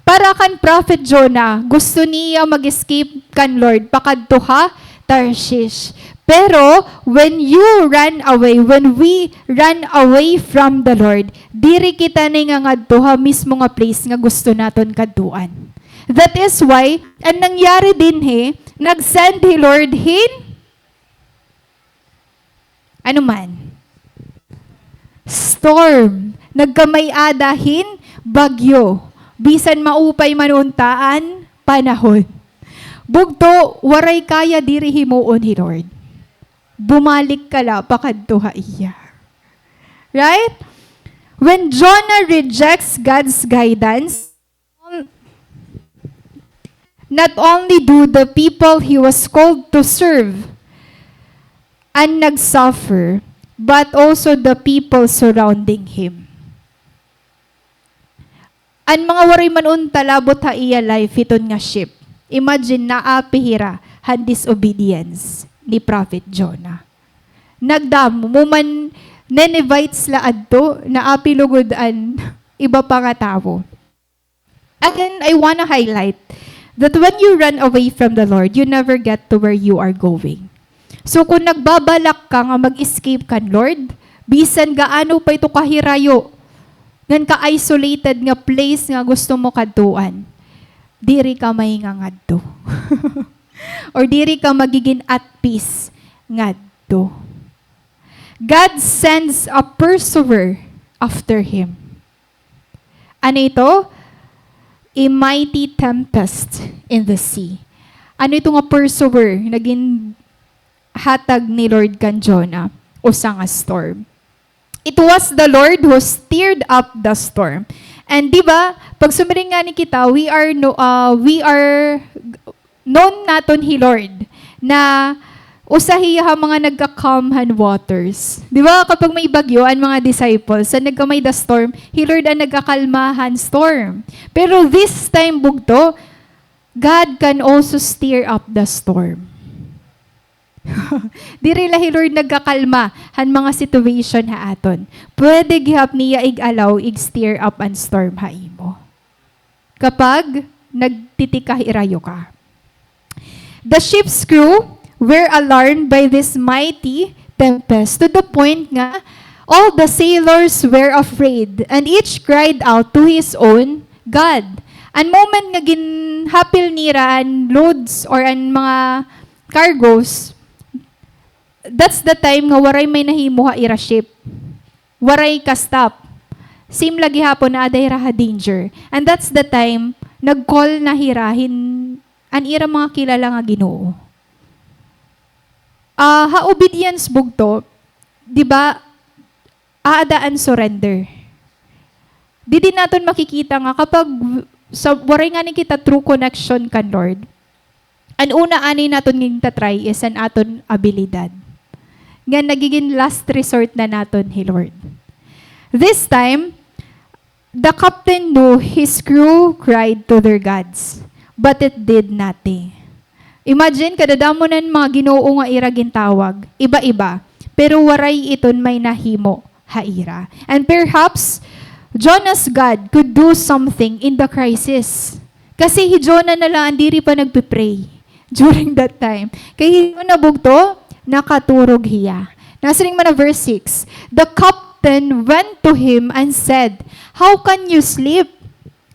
Para kan Prophet Jonah, gusto niya mag-escape kan Lord, pakadto ha, Tarshish. Pero, when we run away from the Lord, diri kita ni nga ngadto ha mismo nga place nga gusto naton kaduan. That is why, ang nangyari din nag-send hi Lord ano man? storm. Nagkamay adahin, bagyo. Bisan maupay manuntaan, panahon. Bugto, waray kaya diri himuon hi Lord. Bumalik ka la, pakadto ha iya. Right? When Jonah rejects God's guidance, not only do the people he was called to serve and nagsuffer, but also the people surrounding him. An mga waray manunta labot ha iya life iton nga ship. Imagine naapihira han disobedience ni Prophet Jonah. Nagdamo mo man Ninevites la adto na apilugodan iba pa nga tao. Again, I wanna highlight that when you run away from the Lord, you never get to where you are going. So kung nagbabalak ka nga mag-escape kan Lord, bisan gaano pa ito kahirayo, ngan ka-isolated nga place nga gusto mo kadtuan, diri ka mahingangadto. Or diri ka magiging at peace ngadto. God sends a pursuer after him. Ano ito? A mighty tempest in the sea. Ano ito nga pursuer? Naging hatag ni Lord kan Jonah. Usa nga storm. It was the Lord who stirred up the storm. And di ba, pag sumiring nga ni kita, we are known naton hi Lord na usahiya mga nagka-calmhan waters. Di ba, kapag may bagyo, ang mga disciples, sa nagkamay the storm, hi Lord ang nagkakalmahan storm. Pero this time, bugto, God can also steer up the storm. Diri la hi Lord nagkakalma han mga situation ha aton. Pwede gihap niya ig-allow, ig-steer up ang storm ha imo. Kapag nagtitikah irayo ka. The ship's crew were alarmed by this mighty tempest to the point nga all the sailors were afraid and each cried out to his own God. An moment nga ginhapil nira an loads or an mga cargos, that's the time nga waray may nahimo ha ira ship. Waray ka stop. Sim lagi hapon na aday raha danger. And that's the time nag-call na hirahin an ira mga kilala nga Ginoo. Ha obedience bugto, di ba, aadaan surrender. Di din natin makikita nga kapag sa waray nga ni kita true connection kan Lord, ang una ani natin nging tatry is an aton abilidad. Nga nagiging last resort na natin hi Lord. This time, the captain knew his crew cried to their gods, but it did nothing. Imagine, kadadamo ng mga Ginoo nga ira gintawag, iba-iba, pero waray iton may nahimo haira. And perhaps, Jonah's God could do something in the crisis. Kasi hi Jonah na lang, diri pa nagpipray during that time. Kaya na bugto, nakaturog hiya. Nasa man na verse 6, the captain went to him and said, "How can you sleep?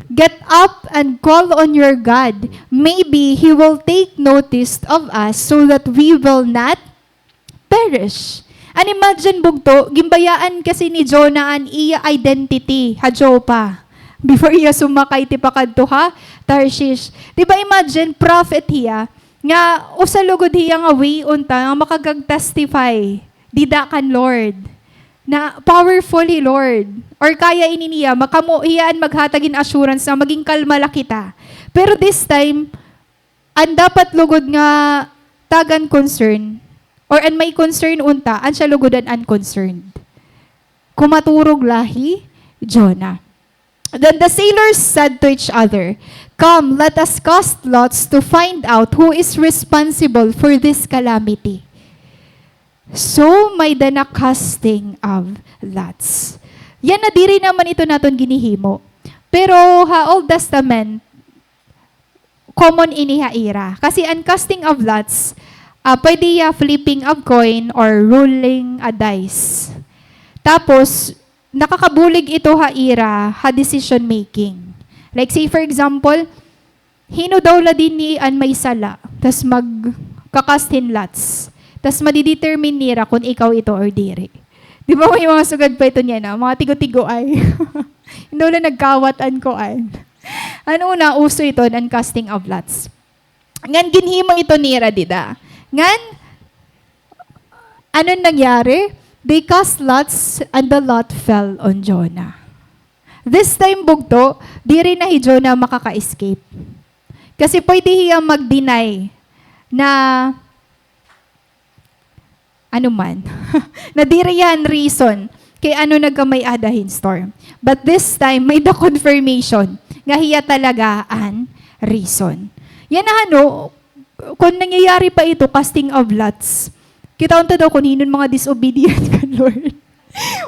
Get up and call on your God. Maybe He will take notice of us so that we will not perish." And imagine bugto, gimbayaan kasi ni Jonah an iya identity, hajopa. Before iya sumakay ti pakadto ha, Tarshish. Di ba imagine, prophet hiya, nga usalugod hiya nga way unta, nga makagag-testify, dida kan Lord. Na powerfully, Lord. Or kaya ininiya, makamuhiyaan maghatagin assurance na maging kalmala kita. Pero this time, ang dapat lugod nga tagan concern, or ang may concern unta, ang siya lugodan unconcerned. Kumaturog lahi, Jonah. Then the sailors said to each other, "Come, let us cast lots to find out who is responsible for this calamity." So may the casting of lots. Yan na diri naman ito naton ginihimo. Pero ha Old Testament, common inihaira. Kasi ang casting of lots, pwede ya flipping of coin or rolling a dice. Tapos, nakakabulig ito haira, ha decision making. Like say for example, hino daw la din ni an may sala, tas magkakastin lots. Tas madidetermine nira kung ikaw ito or diri. Di ba may mga sugad pa ito niya na? Mga tigo-tigo ay. Hindi wala nagkawatan ko ay. Ano una, uso ito ng casting of lots. Ngan ginhimo ito ni Radida. Ngan, ano nangyari? They cast lots and the lot fell on Jonah. This time bugto, di rin na Jonah makaka-escape. Kasi pwede hiya mag-deny na ano man, na di riyan reason kay ano nagkamay adahin storm. But this time, may the confirmation nga hiya talaga an reason. Yan na ano, kung nangyayari pa ito, casting of lots, kita unta daw kung hinon mga disobedient kan Lord.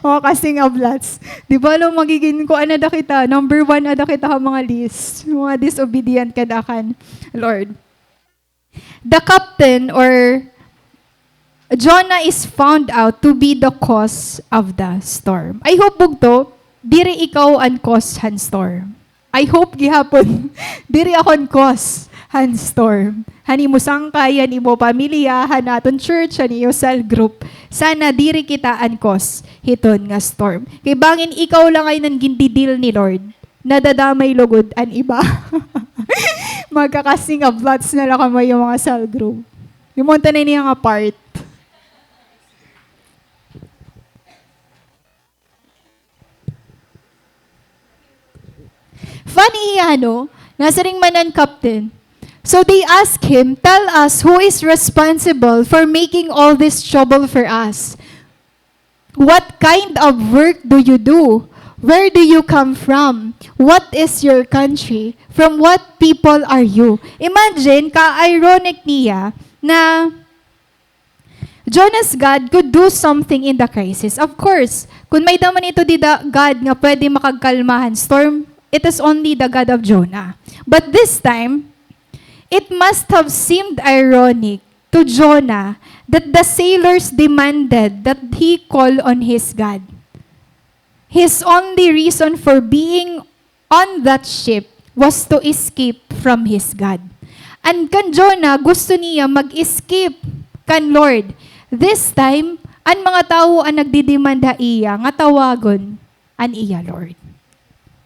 Mga casting of lots. Di ba alam magiging ko ano da kita? Number 1 ada kita ka mga list. Mga disobedient kada kan Lord. The captain or Jonah is found out to be the cause of the storm. I hope bugto, diri ikaw ang cause han storm. I hope gihapon, diri akon cause han storm. Hani mo sangkay, hani mo pamilya, hanaton church, hani yo cell group. Sana diri kita ang cause hiton nga storm. Kay bangin ikaw lang ay nang gindidil ni Lord. Nadadamay lugod an iba. Magkakasing of lots na lang kamay yung mga cell group. Yumonta na niya nga part. Funny ano, nasa ring manan captain. So they ask him, tell us who is responsible for making all this trouble for us. What kind of work do you do? Where do you come from? What is your country? From what people are you? Imagine, ka-ironic niya na Jonah's God could do something in the crisis. Of course, kung may daman ito di God nga pwede makagkalmahan storm, it is only the God of Jonah. But this time, it must have seemed ironic to Jonah that the sailors demanded that he call on his God. His only reason for being on that ship was to escape from his God. And kan Jonah, gusto niya mag-escape kan Lord. This time, ang mga tao ang nagdidemanda iya, nga tawagon an iya Lord.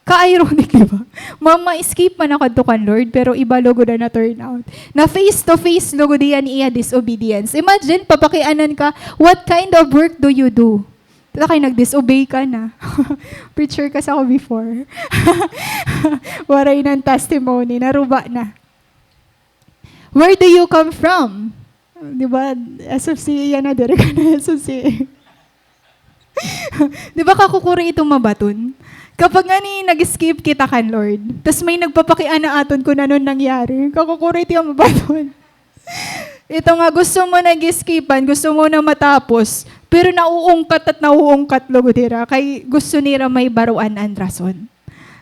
Ka-ironic, di ba? Mama-escape man ako to kan Lord, pero iba logo na turn out. Na face-to-face logo diyan iya disobedience. Imagine, papakianan ka, what kind of work do you do? Kaya nag-disobey ka na. Preacher ka sa ako before. Waray ng testimony, naruba na. Where do you come from? Di ba? SFC, yan na, dire ka na SFC. Di ba kakukuri itong mabaton? Kapag nga ni nag-escape kita kan Lord, tas may nagpapakian na aton kung ano nangyari, kakukuri ito yung mabaton. Ito nga, gusto mo nag-escapean, gusto mo na matapos, pero nauungkat at nauungkat logo dira, kay gusto nira may baruan ang rason.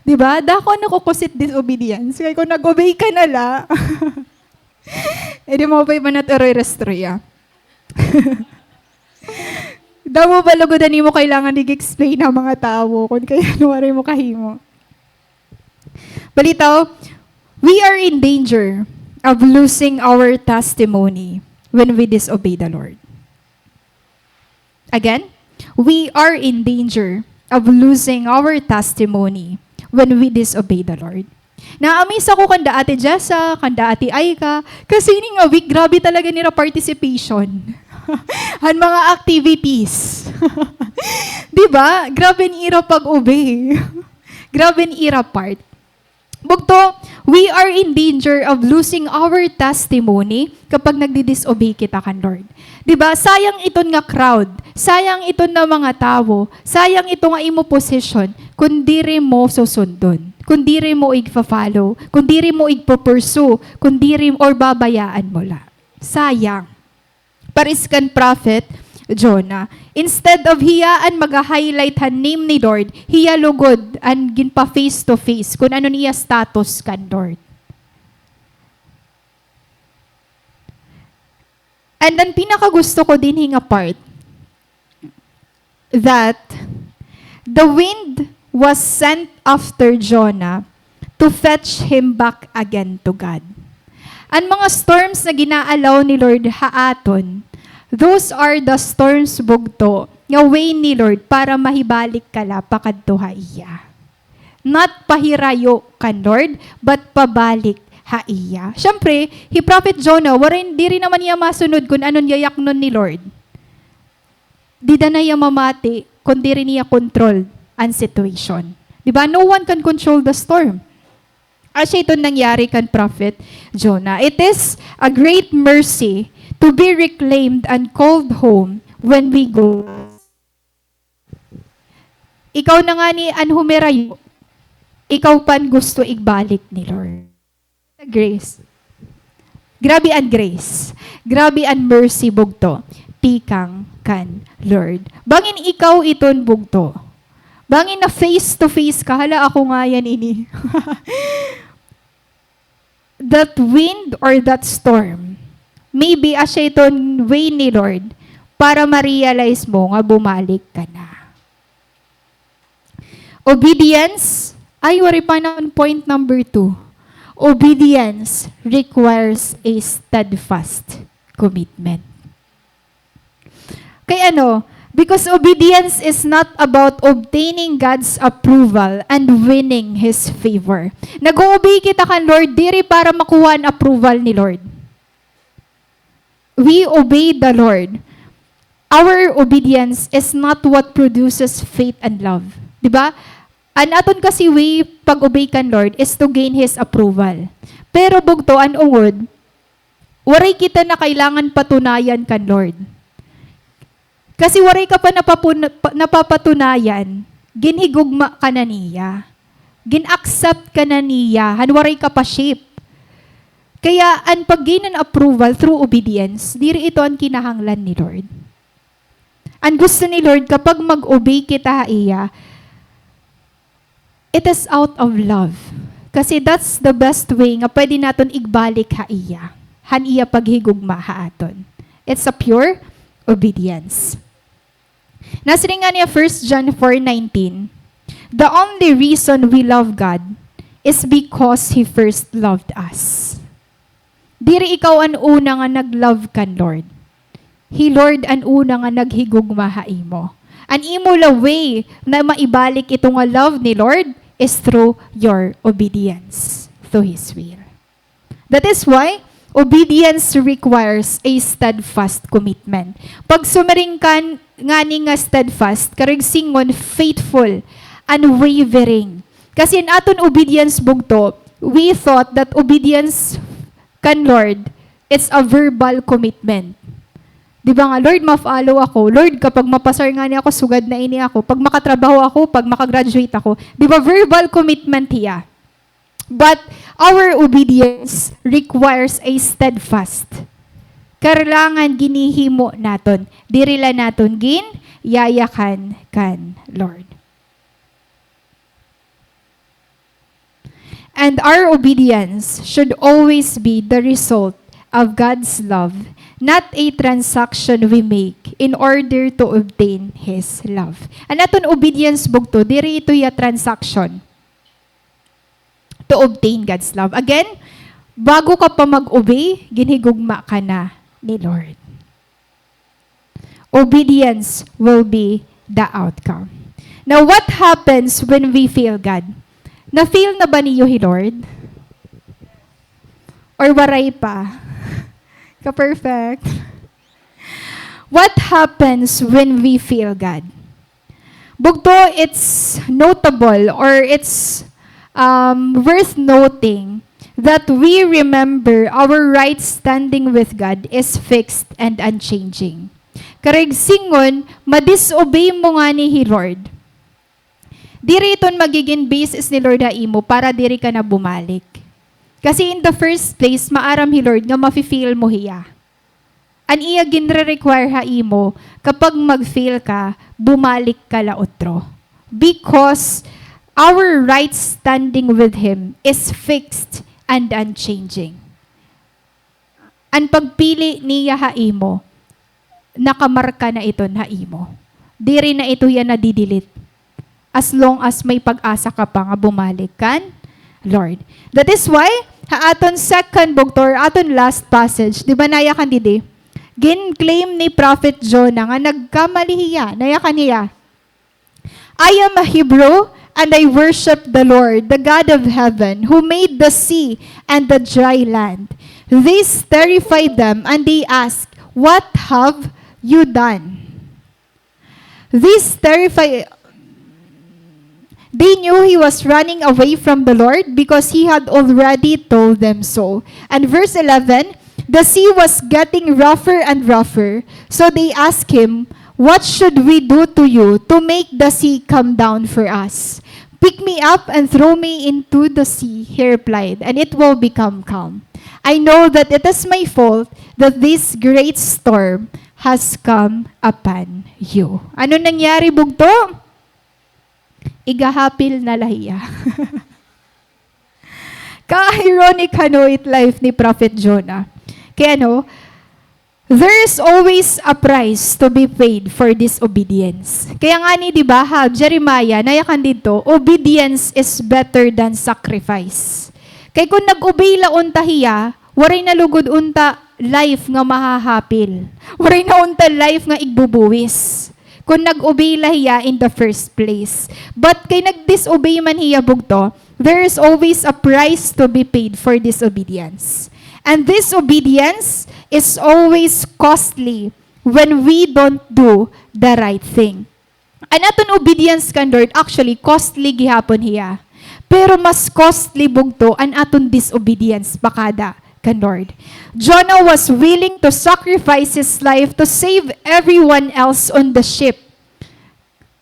Diba? Dako nakukusit disobedience, kaya kung nag-obey ka na la, edi mo pa iba naturoy restroya. Daw ba lugodan mo kailangan i-explain ng mga tao kung kaya nuwari mo kahimo. Balitaw, we are in danger of losing our testimony when we disobey the Lord. Again, we are in danger of losing our testimony when we disobey the Lord. Na-amaze ako kanda ate Jessa, kanda ate Aika, kasi ini nga week, grabe talaga nila participation. Han mga activities. Diba? Grabe ni ira pag-obey. Grabe ni ira part. Bugto, we are in danger of losing our testimony kapag nagdi-disobey kita kan Lord. Diba? Sayang iton nga crowd. Sayang iton na mga tao. Sayang ito nga imo position kung diri mo susundon. Kung diri mo igfa-follow. Kung diri mo igpo-pursue. Kung diri or babayaan mo la. Sayang. Pariskan prophet Jonah. Instead of hiyaan mag-highlight han name ni Lord, hiya lugod and ginpa face to face kung ano niya status kan Lord. And then pinakagusto ko din hinga part that the wind was sent after Jonah to fetch him back again to God. Ang mga storms na ginaalaw ni Lord haaton, those are the storms bugto nga way ni Lord para mahibalik ka la pakadto ha iya. Not pahirayo kan Lord, but pabalik ha iya. Siyempre, Prophet Jonah, di rin naman niya masunod kung anong yayak nun ni Lord. Di na niya mamati, kundi rin niya control ang situation. Diba? No one can control the storm. Asya ito nangyari kan Prophet Jonah. It is a great mercy to be reclaimed and called home when we go. Ikaw na nga ni anhumerayo, ikaw pan gusto igbalik ni Lord. Grace. Grabe ang grace. Grabe ang mercy bugto. Tikang kan Lord. Bangin ikaw iton bugto. Bangin na face to face ka. Hala ako nga yan ini. That wind or that storm, maybe asya iton way ni Lord para ma-realize mo nga bumalik ka na. Obedience, ay wari pa na point number 2. Obedience requires a steadfast commitment. Kaya because obedience is not about obtaining God's approval and winning His favor. Nag-o-obey kita kan Lord, diri para makuha ang approval ni Lord. We obey the Lord. Our obedience is not what produces faith and love. Diba? An aton kasi way pag-obey kan Lord is to gain His approval. Pero bugto an ungod, waray kita na kailangan patunayan kan Lord. Kasi waray ka pa napapatunayan, ginhigugma ka na niya. Gin-accept ka na niya, hanwaray ka pa shape. Kaya ang pag-gain ng approval through obedience, diri ito ang kinahanglan ni Lord. Ang gusto ni Lord kapag mag-obey kita iya, it is out of love. Kasi that's the best way nga pwede naton igbalik ha iya. Han iya paghigugma ha aton. It's a pure obedience. Nasiring nga niya 1 John 4:19, the only reason we love God is because He first loved us. Diri ikaw ang una nga nag-love kan Lord. He Lord ang una nga naghigugma ha imo. An imo la way na maibalik ito nga love ni Lord is through your obedience to His will. That is why obedience requires a steadfast commitment. Pag sumaring kan ngani nga steadfast, karag singon faithful, unwavering. Kasi in aton obedience bugto, we thought that obedience kan Lord, it's a verbal commitment. Di ba nga, Lord, ma-follow ako. Lord, kapag mapasar nga niya ako, sugad na ini ako. Pag makatrabaho ako, pag makagraduate ako. Di ba, verbal commitment hiya. But our obedience requires a steadfast. Kailangan ginihimo naton. Dirila naton yayakan kan Lord. And our obedience should always be the result of God's love, not a transaction we make in order to obtain His love. Ang aton obedience bugto, diri ito ya transaction to obtain God's love. Again, bago ka pa mag-obey, ginhigugma ka na ni Lord. Obedience will be the outcome. Now, what happens when we fail God? Na-fail na ba niyo, Lord? Or waray pa? Ka-perfect. What happens when we fail God? Bugto, it's notable or it's worth noting that we remember our right standing with God is fixed and unchanging. Kareg singon, madisobey mo nga ni Lord. Diri iton magiging basis ni Lord ha imo para diri ka na bumalik. Kasi in the first place, maaram Lord nga mafe-fail mo hiya. An iya ginre-require ha imo kapag mag-fail ka, bumalik ka la otro. Because our right standing with Him is fixed and unchanging. Ang pagpili niya ha imo, nakamarka na ito ha imo. Diri na ito yan nadidilit. As long as may pag-asa ka pa nga bumalik kan Lord. That is why, aton second bugtor, aton last passage, di ba naya kan didi? Gin-claim ni Prophet Jonah nga nagkamali hiya, nayakan hiya. I am a Hebrew, and I worship the Lord, the God of heaven, who made the sea and the dry land. This terrified them, and they asked, what have you done? This terrified... They knew he was running away from the Lord because he had already told them so. And verse 11, the sea was getting rougher and rougher. So they asked him, what should we do to you to make the sea come down for us? Pick me up and throw me into the sea, he replied, and it will become calm. I know that it is my fault that this great storm has come upon you. Ano nangyari, bugto? Igahapil na lahiya. Ka-ironic it life ni Prophet Jonah. Kaya there is always a price to be paid for disobedience. Kaya nga ni, di ba, Jeremiah, nayakan dito, obedience is better than sacrifice. Kaya kung nag-obey laon tahiya, waray na lugod unta life nga mahahapil. Waray na unta life nga igbubuwis. Kung nag-obey lahiya in the first place. But kay nag-disobey man hiya bugto, there is always a price to be paid for disobedience. And disobedience is always costly when we don't do the right thing. Ang aton obedience kan Lord, actually, costly gihapon hiya. Pero mas costly bugto ang aton disobedience pakada kan Lord. Jonah was willing to sacrifice his life to save everyone else on the ship.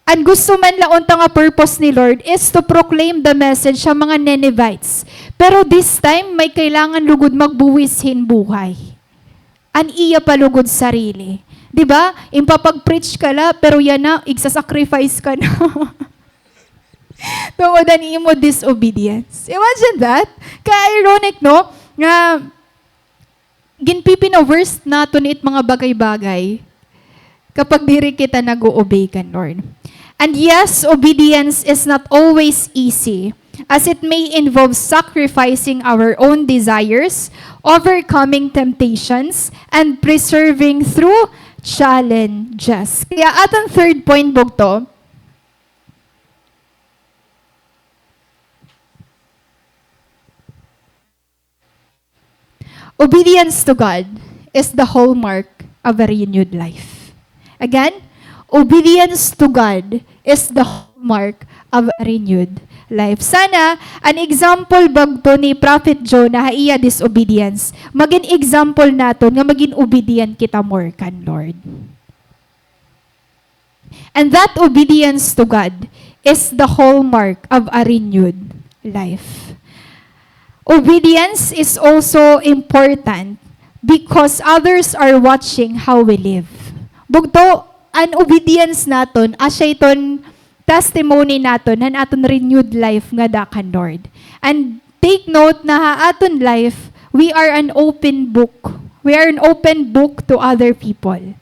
Ang gusto man laon nga purpose ni Lord is to proclaim the message sa mga Ninevites. Pero this time, may kailangan lugod magbuwishin buhay. An iya palugod sarili. Diba? Impapag-preach ka la, pero yan na, igsasacrifice ka na. Tungodan mo disobedience. Imagine that. Ka-ironic, no? Nga, ginpipina-worst nato ni mga bagay-bagay kapag diri kita nag-o-obey kan Lord. And yes, obedience is not always easy, as it may involve sacrificing our own desires, overcoming temptations, and preserving through challenges. Kaya atong third point bugto, obedience to God is the hallmark of a renewed life. Again, obedience to God is the hallmark of a renewed life. Sana, an example bagto ni Prophet Jonah, iya disobedience, maging example nato nga maging obedient kita more kan Lord. And that obedience to God is the hallmark of a renewed life. Obedience is also important because others are watching how we live. Bugto, an obedience naton, asya iton testimony naton, han aton renewed life nga dakan Lord. And take note na ha aton life, we are an open book. We are an open book to other people.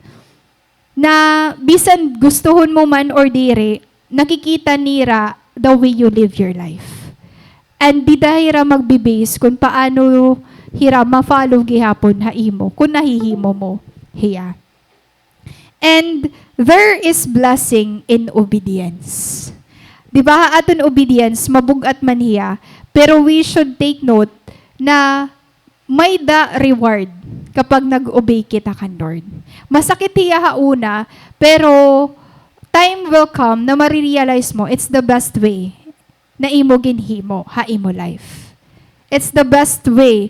Na bisan gustuhon mo man or dire, nakikita nira the way you live your life. And di dahira magbibase kung paano hira ma-follow gihapon haimo, kung nahihimo mo hiya. And there is blessing in obedience. Di ba aton obedience, mabugat man hiya, pero we should take note na may da reward kapag nag-obey kita kan Lord. Masakit hiya hauna, pero time will come na marirealize mo, it's the best way na imo ginhimo, haimo life. It's the best way,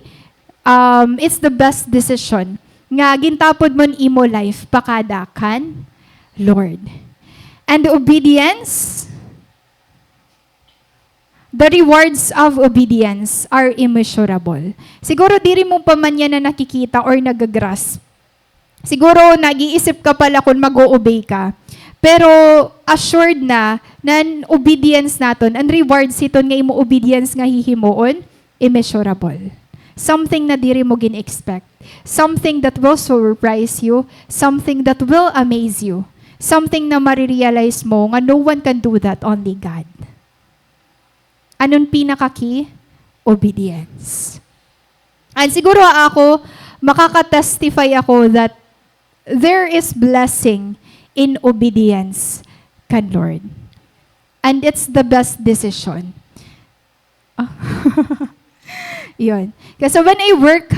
it's the best decision nga gintapod mon imo life pakada kan Lord. And obedience, the rewards of obedience are immeasurable. Siguro diri mo pa man yan na nakikita or nagagrasp. Siguro nag-iisip ka pala kung mag-o-obey ka. Pero assured na obedience naton, and rewards iton nga imo obedience nga hihimuon, immeasurable. Something na diri mo gin-expect. Something that will surprise you. Something that will amaze you. Something na marirealize mo nga no one can do that, only God. Anong pinaka-key? Obedience. And siguro ako, makaka-testify ako that there is blessing in obedience kan Lord. And it's the best decision. Yun. Kasi when I work,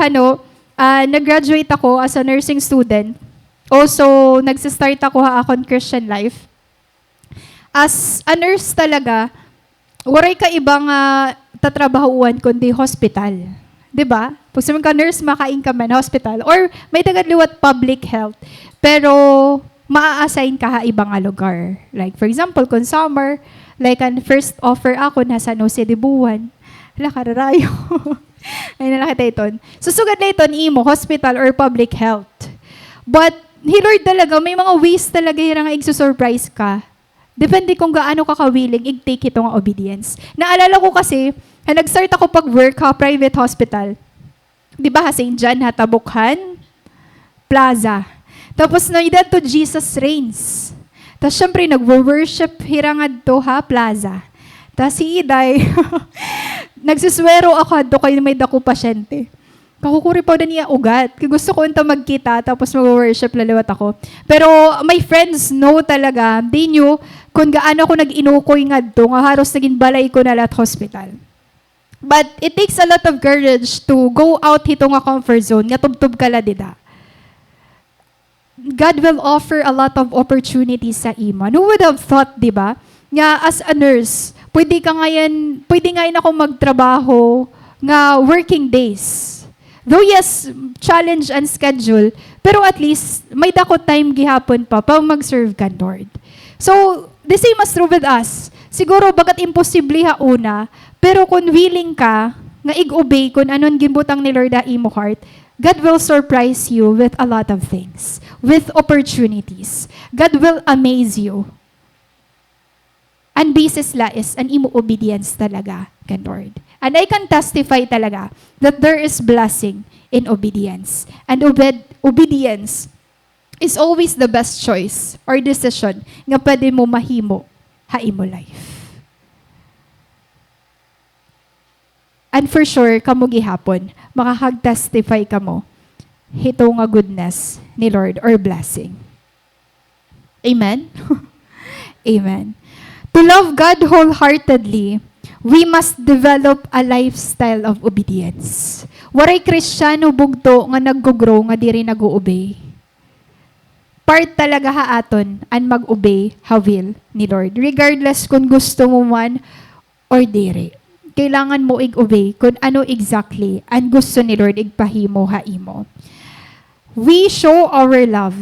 nag-graduate ako as a nursing student. Also, nagsistart ako on Christian life. As a nurse talaga, waray ka ibang tatrabahuan kundi hospital. 'Di ba? Pag sabihin ka nurse, makain ka man hospital. Or may tagadliwat public health. Pero maa-assign ka ibang lugar. Like for example, kung summer, like ang first offer ako na San Jose de Buwan. Hala, kararayo. Ay nalakita iton. Susugad na iton, imo, hospital or public health. But, Lord talaga, may mga ways talaga yung igsusurprise ka. Depende kung gaano ka kawiling, i-take itong obedience. Naalala ko kasi, nag-start ako pag-work private hospital. Di ba, St. John, Tabukhan, Plaza. Tapos, naidad to Jesus Reigns. Tapos, syempre, nag-worship hirangad to Plaza. Tapos, si Iday, nagsiswero ako do kayo may dako pasyente. Kakukuri pa na niya ugat. Kaya gusto ko ito magkita, tapos mag-worship, laliwat ako. Pero my friends know talaga, they knew kung gaano ako nag-inukoy nga do, nga haros naging balay ko na lahat hospital. But it takes a lot of courage to go out hito nga comfort zone, nga tubtub ka la dida. God will offer a lot of opportunities sa iman. Who would have thought, di ba? Nga as a nurse, pwede ngayon ako magtrabaho nga working days. Though yes, challenge and schedule, pero at least may dako time gihapon pa mag-serve ka, Lord. So, the same as true with us. Siguro, bagat imposible una, pero kung willing ka, ngaig-obey kung anon ginbutang ni Lord imo heart, God will surprise you with a lot of things, with opportunities. God will amaze you. And basis la is an imo obedience talaga kan Lord. And I can testify talaga that there is blessing in obedience. And obedience is always the best choice or decision nga pwede mo mahimo imo life. And for sure, kamo gihapon, makakag-testify kamo hito nga goodness ni Lord or blessing. Amen? Amen. To love God wholeheartedly, we must develop a lifestyle of obedience. Waray Kristiyano bugto nga nag-grow nga diri nag-obey. Part talaga aton an mag-obey will ni Lord. Regardless kung gusto mo man or diri. Kailangan mo ig-obey kung ano exactly ang gusto ni Lord igpahimo imo. We show our love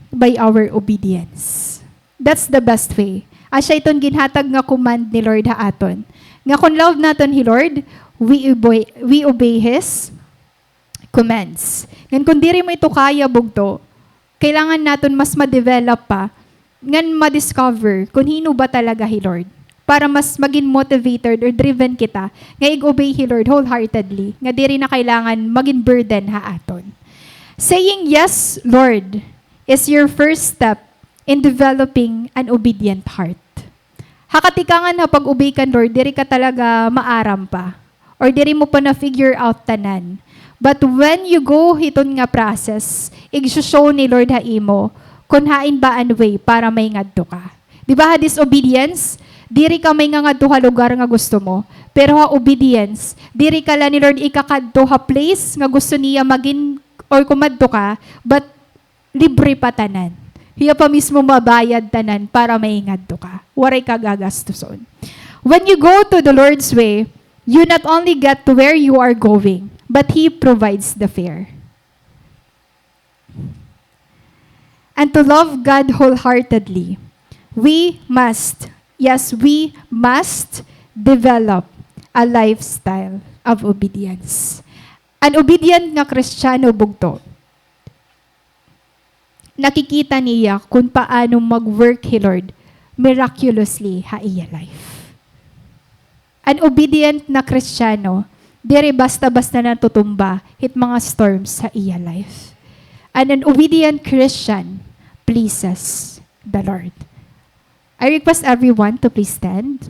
by our obedience. That's the best way. Asya iton ginhatag nga command ni Lord aton. Nga kung love naton ni Lord, we obey His commands. Ngan kung diri mo ito kaya bugto, kailangan naton mas ma-develop pa, ngan ma-discover kung hino ba talaga hi Lord. Para mas maging motivated or driven kita, nga i-obey hi Lord wholeheartedly, nga diri na kailangan maging burden aton. Saying yes, Lord, is your first step in developing an obedient heart. Hakatikangan na pag-obey kan Lord, diri ka talaga maaram pa. Or diri mo pa na-figure out tanan. But when you go hiton nga process, i-show ni Lord imo, kung hain ba an way para may ngadto ka. Di ba disobedience? Diri ka may ngadto ha lugar nga gusto mo. Pero obedience, diri ka la ni Lord ikakadto ha place nga gusto niya magin or kumadto ka, but libre pa tanan. Hiya pa mismo mabayad tanan para maingadto ka. Waray ka gagastuson. When you go to the Lord's way, you not only get to where you are going, but He provides the fare. And to love God wholeheartedly, we must develop a lifestyle of obedience. An obedient nga Kristiyano bugto, nakikita niya kung paano mag-work hi Lord miraculously iya life. An obedient na Kristiyano, diri basta-basta na tutumba hit mga storms sa iya life. And an obedient Christian pleases the Lord. I request everyone to please stand.